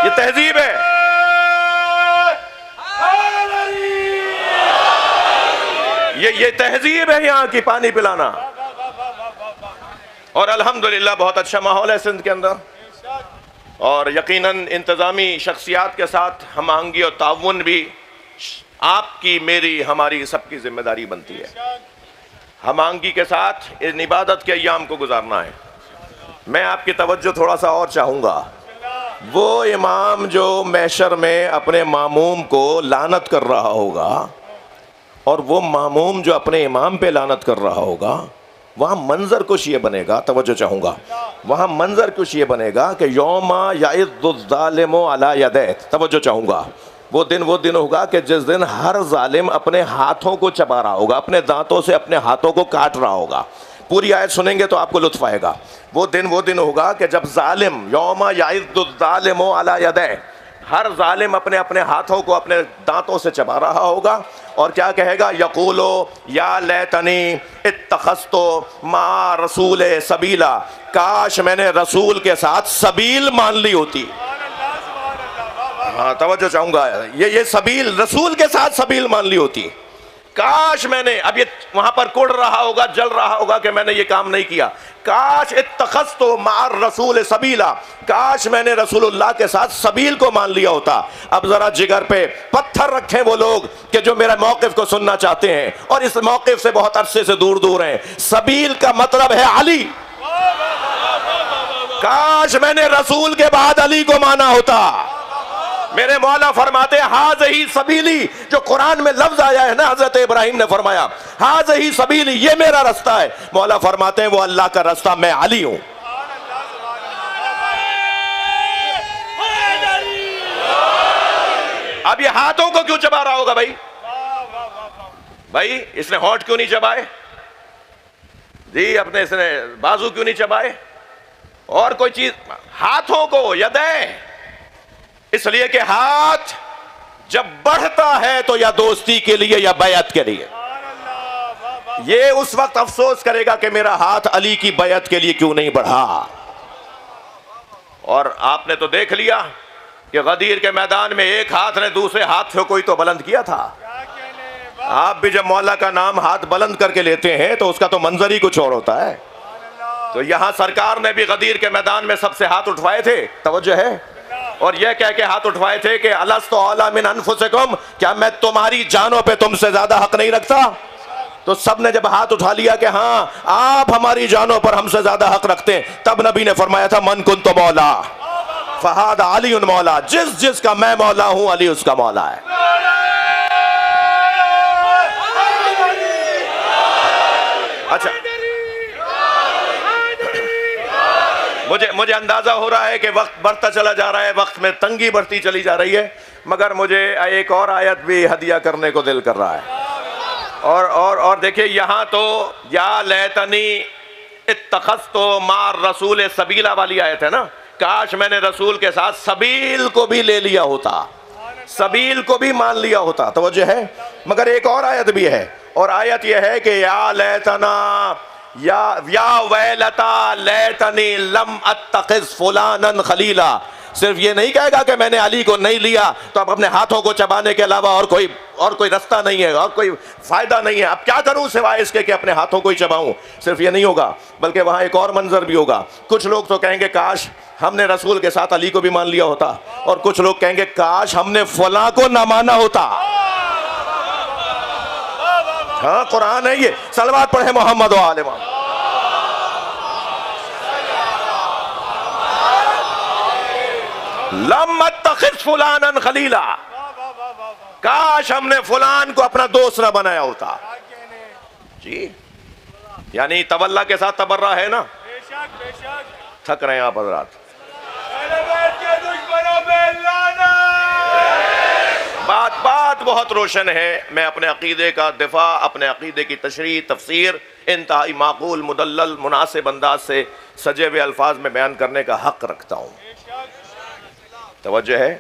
ये तहजीब है। ये तहजीब है यहाँ की, पानी पिलाना। और अल्हम्दुलिल्लाह बहुत अच्छा माहौल है सिंध के अंदर, और यकीनन इंतज़ामी शख्सियात के साथ हम आहंगी और ताउन भी आपकी, मेरी, हमारी सबकी जिम्मेदारी बनती है। हम आहंगी के साथ इन इबादत के अय्याम को गुजारना है। मैं आपकी तवज्जो थोड़ा सा और चाहूँगा। वो इमाम जो महशर में अपने मामूम को लानत कर रहा होगा और वो मामूम जो अपने इमाम पे लानत कर रहा होगा, वहाँ मंजर कुछ ये बनेगा, तवज्जो चाहूँगा, वहाँ मंजर कुछ ये बनेगा कि यौमा याइज़्ज़ुज़्ज़ालिमु अला यदैह, तवज्जो चाहूँगा। वो दिन होगा कि जिस दिन हर जालिम अपने हाथों को चबा रहा होगा, अपने दांतों से अपने हाथों को काट रहा होगा। पूरी आयत सुनेंगे तो आपको लुत्फ़ आएगा। वो दिन होगा कि जब जालिम, यौमा याइज़्ज़ुज़्ज़ालिमु अला यदैह, हर जालिम अपने अपने हाथों को अपने दांतों से चबा रहा होगा, और क्या कहेगा, यकूलो या लैतनी इत्तखज़्तु मा रसूल सबीला, काश मैंने रसूल के साथ सबील मान ली होती। हाँ तवज्जो चाहूंगा, ये सबील, रसूल के साथ सबील मान ली होती। काश मैंने, अब ये वहां पर कुड़ रहा होगा, जल रहा होगा कि मैंने ये काम नहीं किया। काश इत्तखज़्तु मार रसूल सबीला, काश मैंने रसूलुल्लाह के साथ सबील को मान लिया होता। अब जरा जिगर पे पत्थर रखें वो लोग कि जो मेरा मौक़िफ़ को सुनना चाहते हैं और इस मौक़िफ़ से बहुत अरसे से दूर दूर हैं। सबील का मतलब है अली। काश मैंने रसूल के बाद अली को माना होता। मेरे मौला फरमाते हैं हाज़ही सबीली, जो कुरान में लफ्ज आया है ना, हजरत इब्राहिम ने फरमाया हाज़ही सबीली, ये मेरा रास्ता है। मौला फरमाते हैं वो अल्लाह का रास्ता, मैं अली हूं। अब ये हाथों को क्यों चबा रहा होगा भाई? भाई इसने होंठ क्यों नहीं चबाए जी? अपने इसने बाजू क्यों नहीं चबाए? और कोई चीज, हाथों को, यदें, इसलिए कि हाथ जब बढ़ता है तो या दोस्ती के लिए या बैत के लिए। ये उस वक्त अफसोस करेगा कि मेरा हाथ अली की बैत के लिए क्यों नहीं बढ़ा। और आपने तो देख लिया कि गदीर के मैदान में एक हाथ ने दूसरे हाथ से कोई तो बुलंद किया था। आप भी जब मौला का नाम हाथ बुलंद करके लेते हैं तो उसका तो मंजर ही कुछ और होता है। तो यहां सरकार ने भी गदीर के मैदान में सबसे हाथ उठवाए थे, तवज्जो है, और यह कह के हाथ उठवाए थे कि अलस्तु औला मिन अनफुसिकुम, क्या मैं तुम्हारी जानों पे तुमसे ज्यादा हक नहीं रखता? तो सब ने जब हाथ उठा लिया कि हाँ आप हमारी जानों पर हमसे ज्यादा हक रखते हैं, तब नबी ने फरमाया था मन कुन तो मौला फहादा अली उन मौला, जिस जिसका मैं मौला हूं अली उसका मौला है। अच्छा, मुझे अंदाजा हो रहा है कि वक्त बढ़ता चला जा रहा है, वक्त में तंगी बढ़ती चली जा रही है, मगर मुझे एक और आयत भी हदिया करने को दिल कर रहा है। और देखिए यहाँ तो या लैतनी इत्तखज़्तु मार रसूल सबीला वाली आयत है ना, काश मैंने रसूल के साथ सबील को भी ले लिया होता, सबील को भी मान लिया होता। तवज्जो है, मगर एक और आयत भी है, और आयत यह है कि या लैतना या वैलता लैतनी लम अत्तखिज़ फुलानन खलीला। सिर्फ ये नहीं कहेगा कि मैंने अली को नहीं लिया तो अब अपने हाथों को चबाने के अलावा और कोई रास्ता नहीं है और कोई फायदा नहीं है, अब क्या करूं सिवाय इसके कि अपने हाथों को ही चबाऊं। सिर्फ ये नहीं होगा, बल्कि वहां एक और मंजर भी होगा। कुछ लोग तो कहेंगे काश हमने रसूल के साथ अली को भी मान लिया होता, और कुछ लोग कहेंगे काश हमने फलां को ना माना होता। हाँ कुरान है ये, सलवात पढ़े मोहम्मद व आले मोहम्मद। लम अत्तखिज़ फुलानन खलीला, काश हमने फुलान को अपना दोस्त ना बनाया होता जी। यानी तवल्ला के साथ तबर्रा है ना। थक रहे हैं आप हज़रात। बात बहुत रोशन है। मैं अपने अकीदे का दिफा, अपने अकीदे की तशरीह तफसीर इंतहाई माकूल मुदल्लल मुनासिब अंदाज से सजे हुए अल्फाज में बयान करने का हक रखता हूँ। तवज्जो है।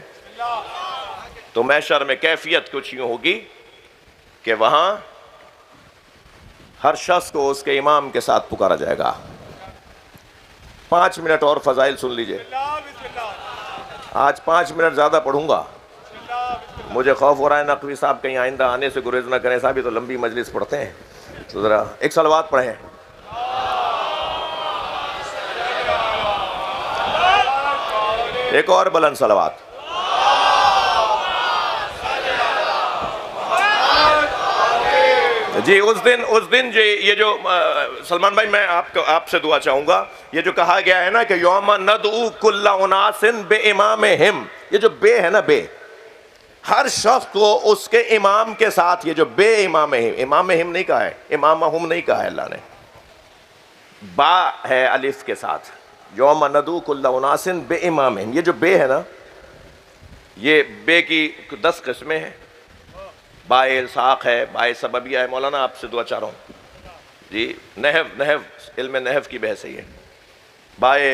तो महशर में कैफियत कुछ यूँ होगी कि वहाँ हर शख्स को उसके इमाम के साथ पुकारा जाएगा। 5 मिनट और फजाइल सुन लीजिए। आज 5 मिनट ज़्यादा पढ़ूंगा, मुझे खौफ हो रहा है नकवी साहब कहीं आइंदा आने से गुरेज न करें। साहब ये तो लंबी मजलिस पढ़ते हैं, तो ज़रा एक सलवात पढ़ें। एक और बुलंद सलवात। जी उस दिन जी ये जो सलमान भाई, मैं आपसे दुआ चाहूंगा, ये जो कहा गया है ना कि यौमा नदउ कुल्ला उनासिन बे इमामिहिम, ये जो बे है ना, बे, हर शख्स को उसके इमाम के साथ, ये जो बे इमामिहिम, इमामिहिम नहीं कहा है, इमामहुम नहीं कहा है अल्लाह ने, बा है अलिफ के साथ। यौमा नदउ कुल्ला उनासिन बे इमामिहिम, ये जो बे है ना, ये बे की 10 किस्में हैं। बाए इल्साक़ है, बाए सबबिया है। मौलाना आपसे दुआ चाह रहा हूँ जी, नहव इल्म नहव की बहस है। बाए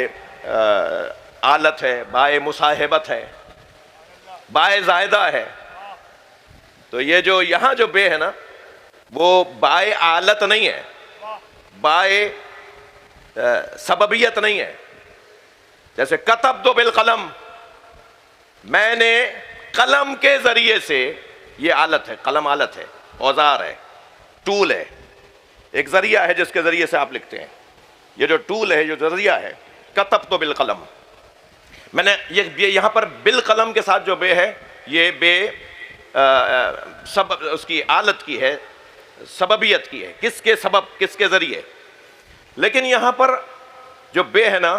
आलत है, बाए मुसाहिबत है, बाए ज़ायदा है, तो ये जो यहां जो बे है ना, वो बाय आलत नहीं है, बाय सबबियत नहीं है। जैसे कतब दो बिल कलम, मैंने कलम के जरिए से, ये आलत है, कलम आलत है, औजार है, टूल है, एक जरिया है जिसके जरिए से आप लिखते हैं। ये जो टूल है, जो जरिया है, कतब तो बिल कलम, मैंने ये यहां पर बिल कलम के साथ जो बे है, ये बे सब उसकी आलत की है, सबबियत की है, किसके सबब, किसके जरिए। लेकिन यहां पर जो बे है ना,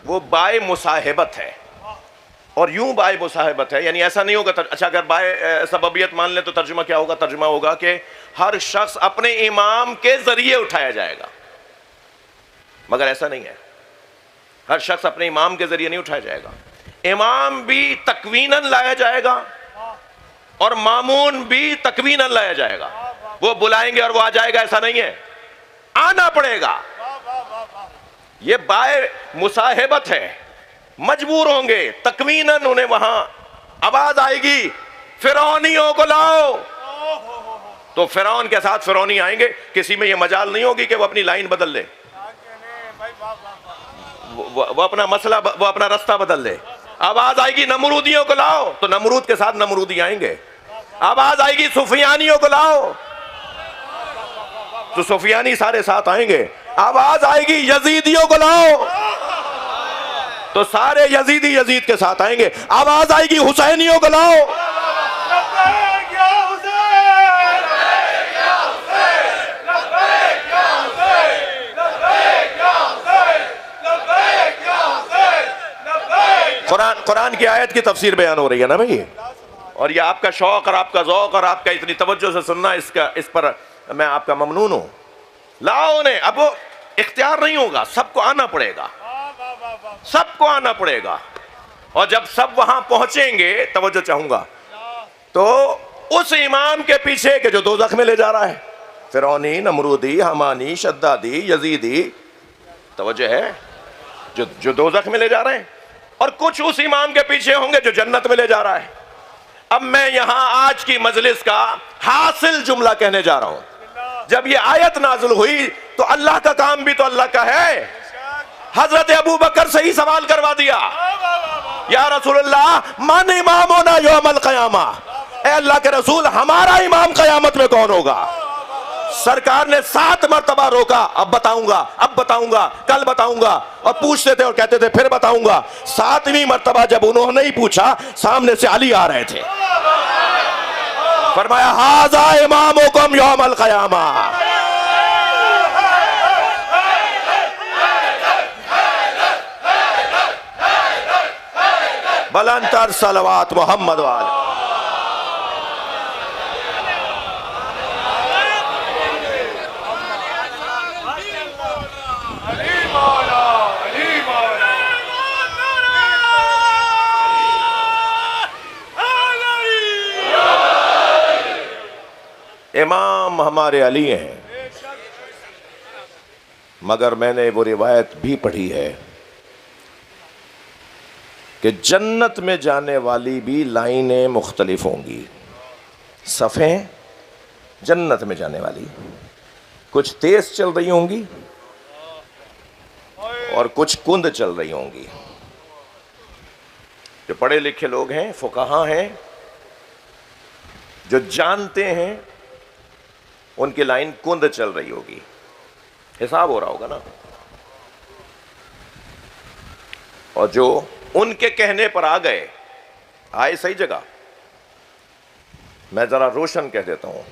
वो बाय मुसाहिबत है, और यूं बाय मुसाहिबत है, यानी ऐसा नहीं होगा। अच्छा, अगर बाय सबबियत मान ले तो तर्जुमा क्या होगा? तर्जुमा होगा कि हर शख्स अपने इमाम के जरिए उठाया जाएगा, मगर ऐसा नहीं है। हर शख्स अपने इमाम के जरिए नहीं उठाया जाएगा। इमाम भी तकवीनन लाया जाएगा और मामून भी तकवीनन लाया जाएगा। वो बुलाएंगे और वो आ जाएगा, ऐसा नहीं है, आना पड़ेगा। ये बाय मुसाहिबत है, मजबूर होंगे, तकवीनन उन्हें वहां आवाज आएगी, फिरौनियों को लाओ, तो फिरौन के साथ फिरौनी आएंगे। किसी में ये मजाल नहीं होगी कि वो अपनी लाइन बदल ले, वो अपना मसला, वो अपना रास्ता बदल ले। आवाज आएगी नमरूदियों को लाओ, तो नमरूद के साथ नमरूदी आएंगे। आवाज आएगी सुफियानियों को लाओ, तो सुफियानी सारे साथ आएंगे। आवाज आएगी यजीदियों को लाओ, तो सारे यजीदी यजीद के साथ आएंगे। आवाज आएगी हुसैनियों को लाओ, कुरान की आयत की तफसीर बयान हो रही है ना भाई, और ये आपका शौक और आपका ज़ौक़ और आपका इतनी तवज्जो से सुनना, इस पर मैं आपका ममनून हूं। लाओ ने, अब वो इख्तियार नहीं होगा, सबको आना पड़ेगा, सबको आना पड़ेगा। और जब सब वहां पहुंचेंगे, तवज्जो चाहूंगा, तो उस इमाम के पीछे के जो दोज़ख में ले जा रहा है, फिरौनी, नमरूदी, हमानी, शद्दादी, यजीदी, तवज्जो है, जो दोज़ख में ले जा रहे हैं, और कुछ उस इमाम के पीछे होंगे जो जन्नत में ले जा रहा है। अब मैं यहां आज की मजलिस का हासिल जुमला कहने जा रहा हूं। जब ये आयत नाज़िल हुई तो अल्लाह का काम भी तो अल्लाह का है। हजरत अबू बकर से ही सवाल करवा दिया, या रसूलल्लाह मन इमामुना यौमल क़यामा, ए अल्लाह के रसूल, हमारा इमाम क़यामत में कौन होगा? सरकार ने 7 मरतबा रोका, अब बताऊंगा, अब बताऊंगा, कल बताऊंगा, और पूछते थे और कहते थे फिर बताऊंगा। 7वीं मरतबा जब उन्होंने ही पूछा, सामने से अली आ रहे थे, फरमाया हाज़ा इमामुकुम यौमल क़यामा। बुलंदतर सलवात मोहम्मद वाले। इमाम हमारे अली हैं, मगर मैंने वो रिवायत भी पढ़ी है कि जन्नत में जाने वाली भी लाइनें मुख्तलिफ होंगी। सफ़ें जन्नत में जाने वाली कुछ तेज चल रही होंगी और कुछ कुंद चल रही होंगी। जो पढ़े लिखे लोग हैं, फुकहा हैं, जो जानते हैं, उनकी लाइन कुंद चल रही होगी, हिसाब हो रहा होगा ना। और जो उनके कहने पर आ गए, आए सही जगह। मैं जरा रोशन कह देता हूं,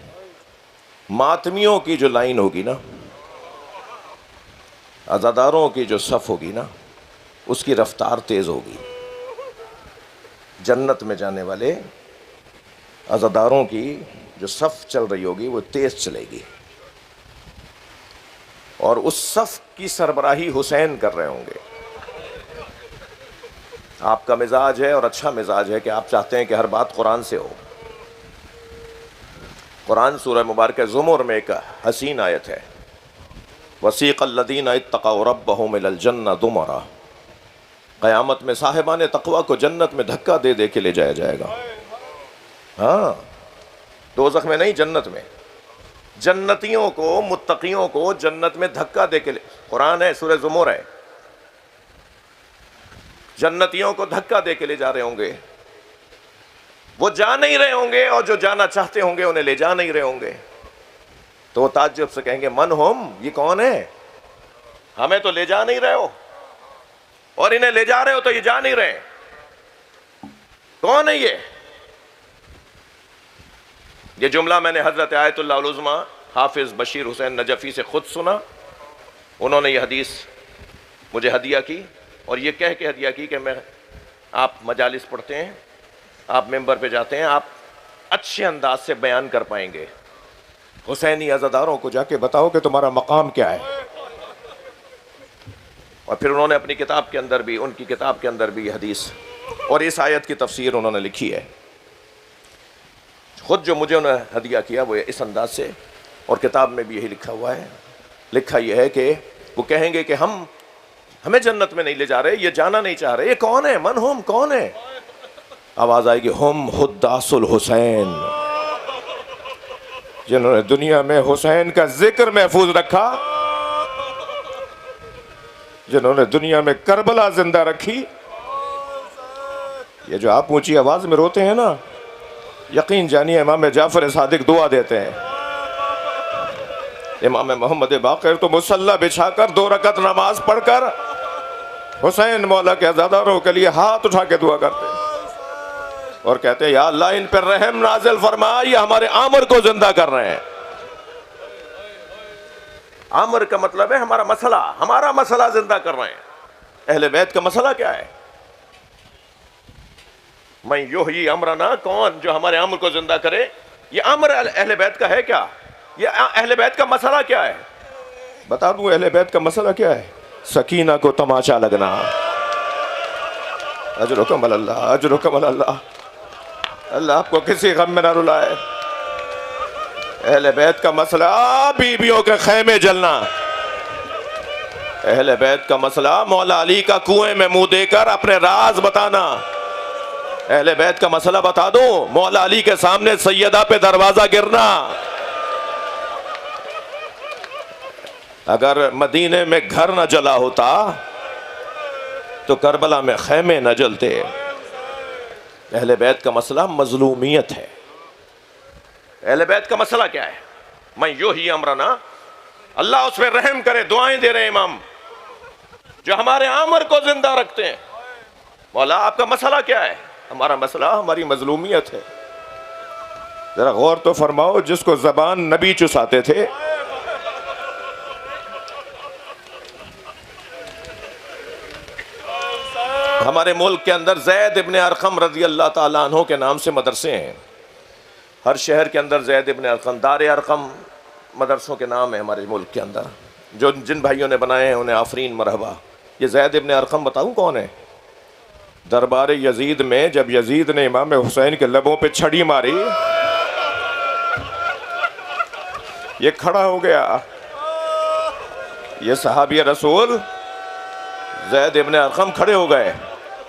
मातमियों की जो लाइन होगी ना, अज़ादारों की जो सफ़ होगी ना, उसकी रफ्तार तेज होगी। जन्नत में जाने वाले अज़ादारों की जो सफ़ चल रही होगी वो तेज चलेगी, और उस सफ़ की सरबराही हुसैन कर रहे होंगे। आपका मिजाज है और अच्छा मिजाज है कि आप चाहते हैं कि हर बात कुरान से हो। कुरान सूरह मुबारक ज़ुमर में एक हसीन आयत है, वसीक़ल्लज़ीना इत्तक़ौ रब्बहुम इलल जन्नह ज़ुमरा। क़यामत में साहिबान तक़वा को जन्नत में धक्का दे दे के ले जाया जाएगा। हाँ, दोज़ख में नहीं, जन्नत में। जन्नतियों को, मुत्तकियों को जन्नत में धक्का दे के ले, कुरान है, सूरह ज़ुमर है, जन्नतियों को धक्का दे के ले जा रहे होंगे। वो जा नहीं रहे होंगे और जो जाना चाहते होंगे उन्हें ले जा नहीं रहे होंगे। तो वो ताज्जुब से कहेंगे मन हम, ये कौन है, हमें तो ले जा नहीं रहे हो और इन्हें ले जा रहे हो तो ये जा नहीं रहे, कौन है ये? ये जुमला मैंने हजरत आयतुल्लाह उल उज़्मा हाफिज बशीर हुसैन नजफी से खुद सुना। उन्होंने ये हदीस मुझे हदिया की और ये कह के हदिया की कि मैं, आप मजालिस पढ़ते हैं, आप मेंबर पे जाते हैं, आप अच्छे अंदाज से बयान कर पाएंगे, हुसैनी अज़ादारों को जाके बताओ कि तुम्हारा मकाम क्या है। और फिर उन्होंने अपनी किताब के अंदर भी, उनकी किताब के अंदर भी हदीस और इस आयत की तफसीर उन्होंने लिखी है। खुद जो मुझे उन्होंने हदिया किया वो इस अंदाज से, और किताब में भी यही लिखा हुआ है। लिखा यह है कि वो कहेंगे कि हमें जन्नत में नहीं ले जा रहे, ये जाना नहीं चाह रहे, ये कौन है, मन हम कौन है? आवाज आएगी हम हुद्दासुल हुसैन, जिन्होंने दुनिया में हुसैन का जिक्र महफूज रखा, जिन्होंने दुनिया में करबला जिंदा रखी। ये जो आप ऊंची आवाज में रोते हैं ना, यकीन जानिए इमाम जाफर सादिक दुआ देते हैं। इमाम मोहम्मद बाक़िर तो मुसल्ला बिछाकर 2 रकत नमाज पढ़कर हुसैन मौला के अज़ादारों के लिए हाथ उठा के दुआ करते हैं और कहते हैं या अल्लाह इन पर रहम नाज़िल फरमा, ये हमारे आमर को जिंदा कर रहे हैं। आमर का मतलब है हमारा मसला जिंदा कर रहे हैं। अहले बैत का मसला क्या है? मैं युही अमरना, कौन जो हमारे अमर को जिंदा करे? ये अमर अहले बैत का है क्या? ये अहले बैत का मसला क्या है? बता दूं अहले बैत का मसला क्या है? सकीना को तमाचा लगना। अजरुकम अल्लाह, अजरुकम अल्लाह, अल्लाह आपको किसी गम में ना रुलाए। अहले बैत का मसला बीबियों के खैमे जलना। अहले बैत का मसला मौला अली का कुएं में मुंह देकर अपने राज बताना। अहले बैत का मसला बता दो, मौला अली के सामने सैयदा पे दरवाजा गिरना। अगर मदीने में घर न जला होता तो करबला में खैमे न जलते। अहले बैत का मसला मजलूमियत है। अहले बैत का मसला क्या है? मैं यो ही अमरना, अल्लाह उस पर रहम करे, दुआएं दे रहे हैं इमाम जो हमारे आमर को जिंदा रखते हैं। मौला आपका मसला क्या है? हमारा मसला हमारी मजलूमियत है। जरा गौर तो फरमाओ, जिसको जबान नबी चुसाते थे, हमारे मुल्क के अंदर ज़ैद इब्न अरक़म रज़ी अल्लाह ताला अन्हु के नाम से मदरसे हैं। हर शहर के अंदर ज़ैद इब्न अरक़म, दार अरक़म मदरसों के नाम है हमारे मुल्क के अंदर। जो जिन भाइयों ने बनाए हैं उन्हें आफरीन मरहबा। ये ज़ैद इब्न अरक़म बताऊं कौन है? दरबार यजीद में जब यजीद ने इमाम हुसैन के लबों पे छड़ी मारी, ये खड़ा हो गया। ये सहाबी रसूल ज़ैद इब्न अरक़म खड़े हो गए,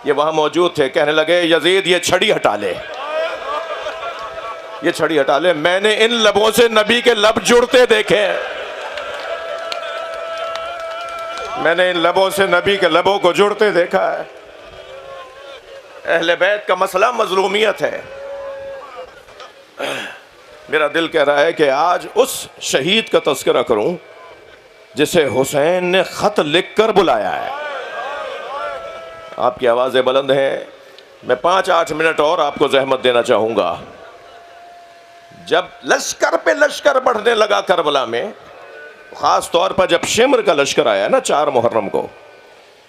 ये वहां मौजूद थे। कहने लगे यजीद ये छड़ी हटा ले, ये छड़ी हटा ले। मैंने इन लबों से नबी के लब जुड़ते देखे, मैंने इन लबों से नबी के लबों को जुड़ते देखा है। अहले बैत का मसला मजलूमियत है। मेरा दिल कह रहा है कि आज उस शहीद का तज़किरा करूं जिसे हुसैन ने खत लिखकर बुलाया है। आपकी आवाज़ें बुलंद हैं, मैं 5-8 मिनट और आपको जहमत देना चाहूँगा। जब लश्कर पे लश्कर बढ़ने लगा करबला में, ख़ास तौर पर जब शिमर का लश्कर आया ना 4 मुहर्रम को,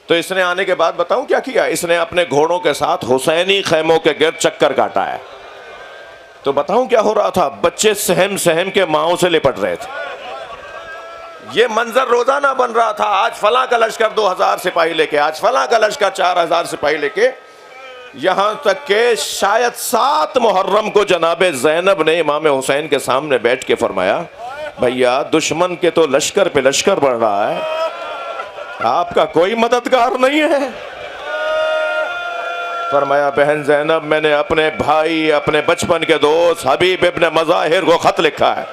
तो इसने आने के बाद बताऊं क्या किया? इसने अपने घोड़ों के साथ हुसैनी खैमों के गिर्द चक्कर काटा है। तो बताऊं क्या हो रहा था? बच्चे सहम सहम के माओं से लिपट रहे थे। ये मंजर रोजाना बन रहा था। आज फलां का लश्कर 2000 सिपाही लेके, आज फलां का लश्कर 4000 सिपाही लेके, यहां तक के शायद 7 मुहर्रम को जनाबे ज़ैनब ने इमाम हुसैन के सामने बैठ के फरमाया, भैया दुश्मन के तो लश्कर पे लश्कर बढ़ रहा है, आपका कोई मददगार नहीं है। फरमाया बहन ज़ैनब, मैंने अपने भाई, अपने बचपन के दोस्त हबीब इब्न मज़ाहिर को ख़त लिखा है।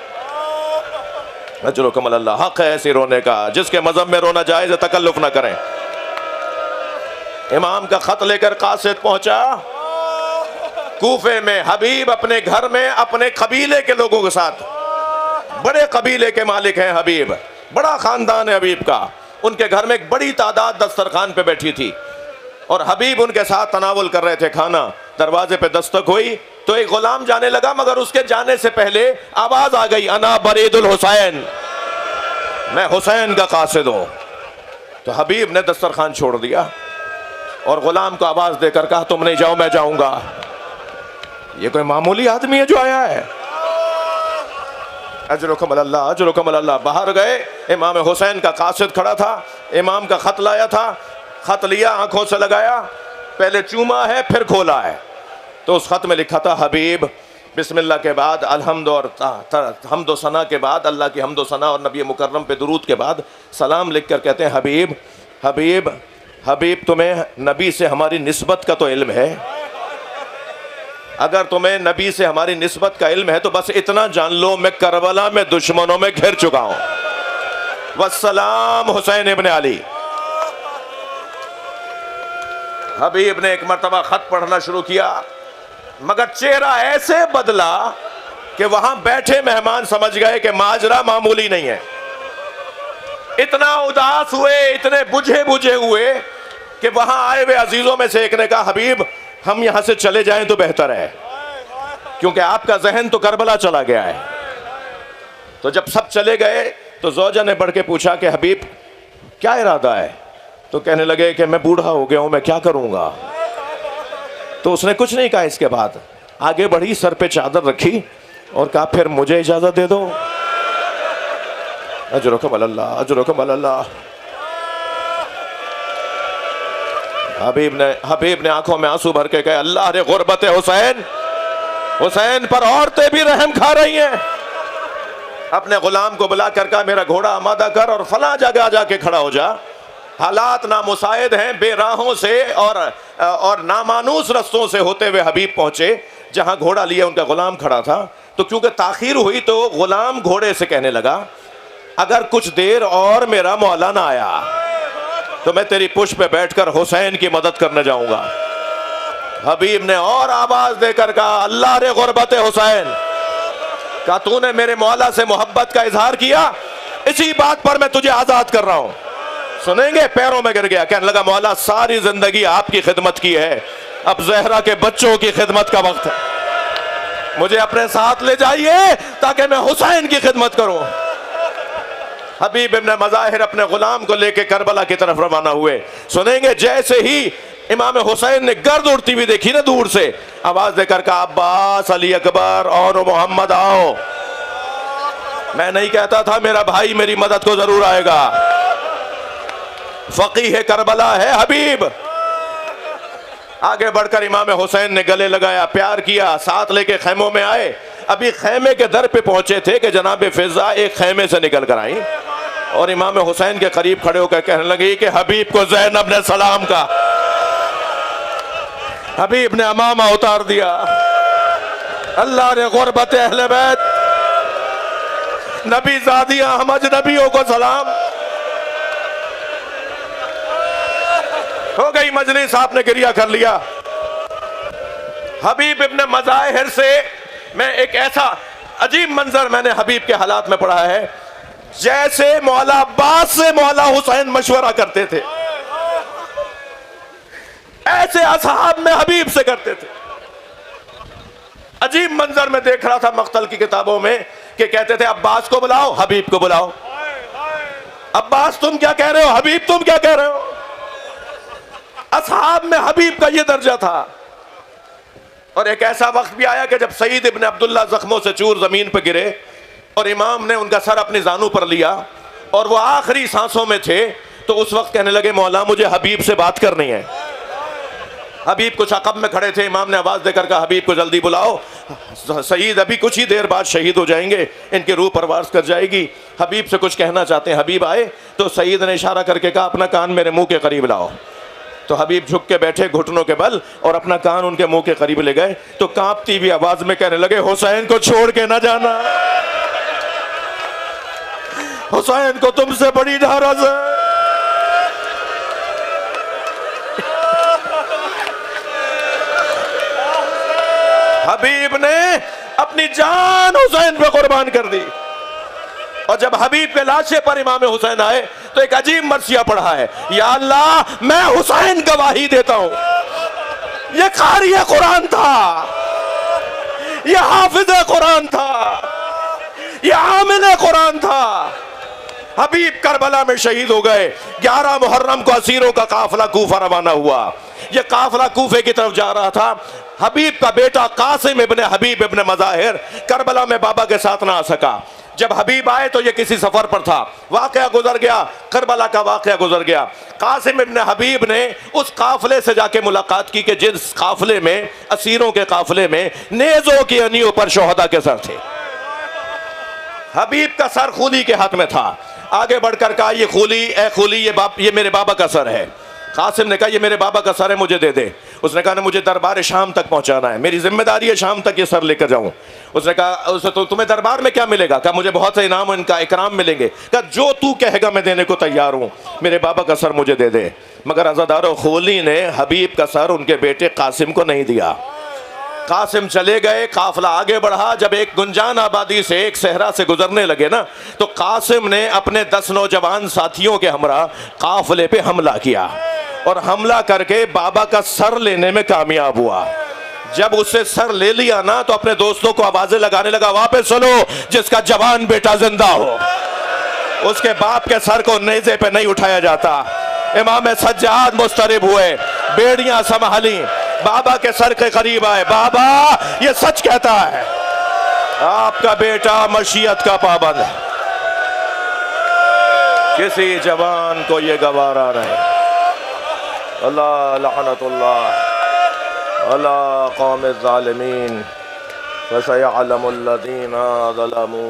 अजरुकम अल्लाह, हक़ है ऐसे रोने का, जिसके मज़हब में रोना जायज़ है, तकल्लुफ़ ना करें। इमाम का ख़त लेकर कासिद पहुंचा कूफे में। हबीब अपने घर में अपने कबीले के लोगों के साथ, बड़े कबीले के मालिक हैं हबीब, बड़ा ख़ानदान है हबीब का। उनके घर में एक बड़ी तादाद दस्तरखान पे बैठी थी और हबीब उनके साथ तनावुल कर रहे थे खाना। दरवाजे पे दस्तक हुई तो एक गुलाम जाने लगा, मगर उसके जाने से पहले आवाज आ गई, अना बरीदुल हुसैन, मैं हुसैन का कासिद हूं। तो हबीब ने दस्तरखान छोड़ दिया और गुलाम को आवाज देकर कहा, तुम नहीं जाओ, मैं जाऊंगा। ये कोई मामूली आदमी है जो आया है? अजरुकम अल्लाह, अजरुकम अल्लाह। बाहर गए, इमाम हुसैन का कासिद खड़ा था, इमाम का खत लाया था। खत लिया, आंखों से लगाया, पहले चूमा है फिर खोला है। तो उस खत में लिखा था, हबीब बिस्मिल्लाह के बाद अलहम्द और हम्दो सना के बाद, अल्लाह की हम्दो सना और नबी मुकर्रम पे दुरूद के बाद सलाम लिख कर कहते हैं, हबीब हबीब हबीब, तुम्हें नबी से हमारी निस्बत का तो इल्म है। अगर तुम्हें नबी से हमारी निस्बत का इल्म है तो बस इतना जान लो, मैं करबला में दुश्मनों में घिर चुका हूं। वस्सलाम हुसैन इब्न अली। हबीब ने एक मरतबा खत पढ़ना शुरू किया, मगर चेहरा ऐसे बदला कि वहां बैठे मेहमान समझ गए कि माजरा मामूली नहीं है। इतना उदास हुए, इतने बुझे बुझे हुए कि वहां आए हुए अजीजों में से एक ने कहा, हबीब हम यहां से चले जाएं तो बेहतर है, क्योंकि आपका जहन तो करबला चला गया है। तो जब सब चले गए तो जोजा ने बढ़ के पूछा कि हबीब क्या इरादा है? तो कहने लगे कि मैं बूढ़ा हो गया हूं, मैं क्या करूंगा। तो उसने कुछ नहीं कहा। इसके बाद आगे बढ़ी, सर पे चादर रखी और कहा, फिर मुझे इजाजत दे दो। अजरुकम अल्लाह, अजरुकम अल्लाह। हबीब ने आंखों में आंसू भर के कहा, अल्लाह रे गुर्बत हुसैन, हुसैन पर औरतें भी रहम खा रही हैं। अपने गुलाम को बुला कर कहा, मेरा घोड़ा आमादा कर और फला जगह जाके खड़ा हो जा। हालात नामुसाइद हैं, बेराहों से और नामानूस रस्तों से होते हुए हबीब पहुंचे जहां घोड़ा लिए उनका गुलाम खड़ा था। तो क्योंकि ताखीर हुई तो गुलाम घोड़े से कहने लगा, अगर कुछ देर और मेरा मौला ना आया तो मैं तेरी पुष्प पे बैठकर हुसैन की मदद करने जाऊंगा। हबीब ने और आवाज देकर कहा, अल्लाह रे गुर्बत हुसैन, कहा तूने मेरे मौला से मोहब्बत का इजहार किया, इसी बात पर मैं तुझे आजाद कर रहा हूं। सुनेंगे, पैरों में गिर गया, कहने लगा, मौला सारी जिंदगी आपकी खिदमत की है, अब जहरा के बच्चों की खिदमत का वक्त है, मुझे अपने साथ ले जाइए ताकि मैं हुसैन की खिदमत करूं। हबीब इब्न मज़ाहिर अपने गुलाम को लेकर करबला की तरफ रवाना हुए। सुनेंगे, जैसे ही इमाम हुसैन ने गर्द उड़ती हुई देखी ना दूर से, आवाज देकर कहा, अब्बास, अली अकबर और मोहम्मद आओ। मैं नहीं कहता था मेरा भाई मेरी मदद को जरूर आएगा। फकीह करबला है हबीब। आगे बढ़कर इमाम हुसैन ने गले लगाया, प्यार किया, साथ लेके खैमों में आए। अभी खैमे के दर पे पहुंचे थे कि जनाब फिजा एक खैमे से निकल कर आई और इमाम हुसैन के करीब खड़े होकर कहने लगी कि हबीब को ज़ैनब ने सलाम का। हबीब ने अमामा उतार दिया, अल्लाह रे गुर्बत अहले बैत, नबी ज़ादियां हम अजनबियों को सलाम। हो गई मजलिस, आपने गिरिया कर लिया। हबीब इब्न मज़ाहिर से मैं एक ऐसा अजीब मंजर मैंने हबीब के हालात में पढ़ा है, जैसे मौला अब्बास से मौला हुसैन मशवरा करते थे, ऐसे असहाब में हबीब से करते थे। अजीब मंजर में देख रहा था मख्तल की किताबों में कि कहते थे, अब्बास को बुलाओ, हबीब को बुलाओ। अब्बास तुम क्या कह रहे हो, हबीब तुम क्या कह रहे हो। असहाब में हबीब का यह दर्जा था। और एक ऐसा वक्त भी आया कि जब सईद इब्न अब्दुल्ला जख्मों से चूर जमीन पर गिरे और इमाम ने उनका सर अपनी जानू पर लिया और वो आखिरी सांसों में थे, तो उस वक्त कहने लगे, मौला मुझे हबीब से बात करनी है। हबीब कुछ अकब में खड़े थे, इमाम ने आवाज देकर कहा, हबीब को जल्दी बुलाओ, सईद अभी कुछ ही देर बाद शहीद हो जाएंगे, इनकी रूह परवास कर जाएगी, हबीब से कुछ कहना चाहते हैं। हबीब आए तो सईद ने इशारा करके कहा, अपना कान मेरे मुंह के करीब लाओ। तो हबीब झुक के बैठे घुटनों के बल और अपना कान उनके मुंह के करीब ले गए, तो कांपती हुई आवाज में कहने लगे, हुसैन को छोड़ के ना जाना, हुसैन को तुमसे बड़ी ढारस है। हबीब ने अपनी जान हुसैन पे कुर्बान कर दी। और जब हबीब के लाशे पर इमाम हुसैन आए तो एक अजीब मर्सिया पढ़ा है, या अल्लाह मैं हुसैन गवाही देता हूं। ये कारी कुरान था, ये हाफिज कुरान था, ये आमिल कुरान था। हबीब करबला में शहीद हो गए। 11 मुहर्रम को असीरों का काफिला कूफा रवाना हुआ। यह काफिला कूफे की तरफ जा रहा था। हबीब का बेटा कासिम इब्ने हबीब इब्ने मज़ाहिर करबला में बाबा के साथ ना आ सका। जब हबीब आए तो ये किसी सफर पर था, वाकया गुजर गया, करबला का वाकया गुजर गया। कासिम इब्ने हबीब ने उस काफिले से जाके मुलाकात की कि जिस काफिले में, असीरों के काफिले में नेज़ों की अनियों पर शोहदा के सर थे। हबीब का सर खूली के हाथ में था। आगे बढ़कर कहा, ये खूली, ए खूली, ये मेरे बाबा का सर है। कासिम ने कहा, ये मेरे बाबा का सर है, मुझे दे दे। उसने कहा, मुझे दरबार शाम तक पहुंचाना है, मेरी जिम्मेदारी है शाम तक ये सर लेकर जाऊं। उसने कहा, उसे तो तुम्हें दरबार में क्या मिलेगा? कहा, मुझे बहुत से इनाम, इनका इकराम मिलेंगे। कहा, जो तू कहेगा मैं देने को तैयार हूं, मेरे बाबा का सर मुझे दे दे। मगर अज़ादारों, खूली ने हबीब का सर उनके बेटे कासिम को नहीं दिया। कासिम चले गए, काफिला आगे बढ़ा। जब एक गुंजान आबादी से, एक सहरा से गुजरने लगे ना, तो कासिम ने अपने 10 नौजवान साथियों के हमरा काफिले पे हमला किया और हमला करके बाबा का सर लेने में कामयाब हुआ। जब उससे सर ले लिया ना, तो अपने दोस्तों को आवाजें लगाने लगा, वापस चलो, जिसका जवान बेटा जिंदा हो, उसके बाप के सर को नेज़े पे नहीं उठाया जाता। इमाम सज्जाद मुस्तरिब हुए, बेड़ियां संभाली, बाबा के सर के करीब आए। बाबा, ये सच कहता है, आपका बेटा मशीयत का पाबंद है, किसी जवान को ये गवारा नहीं। अल्लाह लअनतुल्लाह अला कौम ज़ालिमीन, फसयअलमुल्लज़ीना ज़लमू।